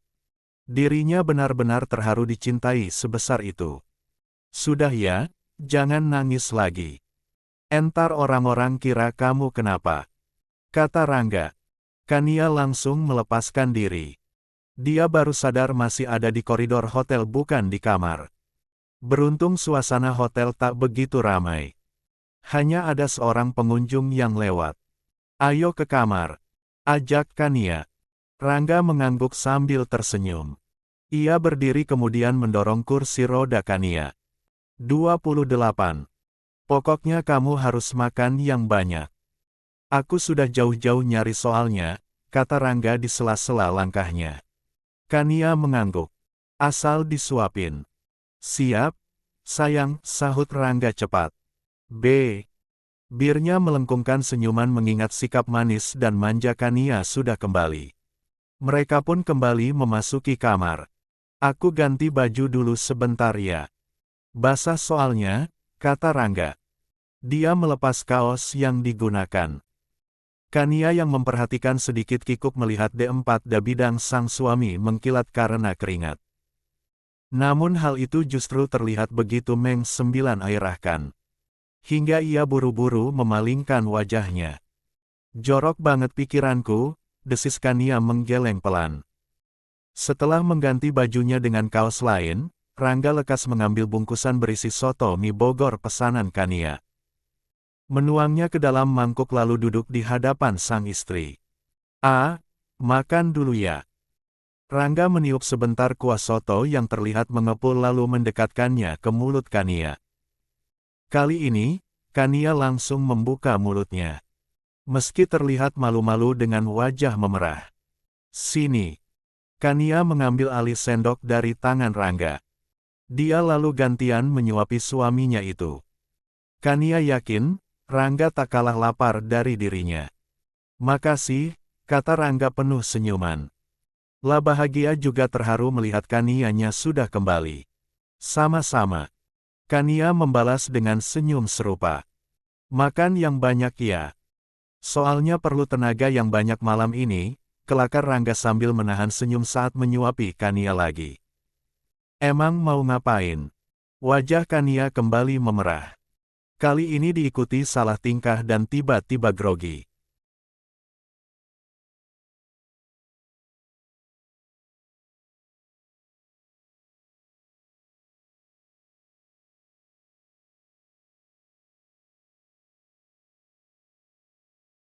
Dirinya benar-benar terharu dicintai sebesar itu. Sudah ya, jangan nangis lagi. Entar orang-orang kira kamu kenapa. Kata Rangga. Kania langsung melepaskan diri. Dia baru sadar masih ada di koridor hotel bukan di kamar. Beruntung suasana hotel tak begitu ramai. Hanya ada seorang pengunjung yang lewat. Ayo ke kamar. Ajak Kania. Rangga mengangguk sambil tersenyum. Ia berdiri kemudian mendorong kursi roda Kania. 28. Pokoknya kamu harus makan yang banyak. Aku sudah jauh-jauh nyari soalnya, kata Rangga di sela-sela langkahnya. Kania mengangguk. Asal disuapin. Siap, sayang, sahut Rangga cepat. B. Birnya melengkungkan senyuman mengingat sikap manis dan manja Kania sudah kembali. Mereka pun kembali memasuki kamar. Aku ganti baju dulu sebentar ya. Basah soalnya, kata Rangga. Dia melepas kaos yang digunakan. Kania yang memperhatikan sedikit kikuk melihat D4 bidang sang suami mengkilat karena keringat. Namun hal itu justru terlihat begitu Meng Sembilan airahkan. Hingga ia buru-buru memalingkan wajahnya. Jorok banget pikiranku, desis Kania menggeleng pelan. Setelah mengganti bajunya dengan kaos lain, Rangga lekas mengambil bungkusan berisi soto mie Bogor pesanan Kania. Menuangnya ke dalam mangkuk lalu duduk di hadapan sang istri. Makan dulu ya. Rangga meniup sebentar kuah soto yang terlihat mengepul lalu mendekatkannya ke mulut Kania. Kali ini, Kania langsung membuka mulutnya. Meski terlihat malu-malu dengan wajah memerah. Sini. Kania mengambil alih sendok dari tangan Rangga. Dia lalu gantian menyuapi suaminya itu. Kania yakin, Rangga tak kalah lapar dari dirinya. Makasih, kata Rangga penuh senyuman. La bahagia juga terharu melihat Kanianya sudah kembali. Sama-sama. Kania membalas dengan senyum serupa. Makan yang banyak ya. Soalnya perlu tenaga yang banyak malam ini, kelakar Rangga sambil menahan senyum saat menyuapi Kania lagi. Emang mau ngapain? Wajah Kania kembali memerah. Kali ini diikuti salah tingkah dan tiba-tiba grogi.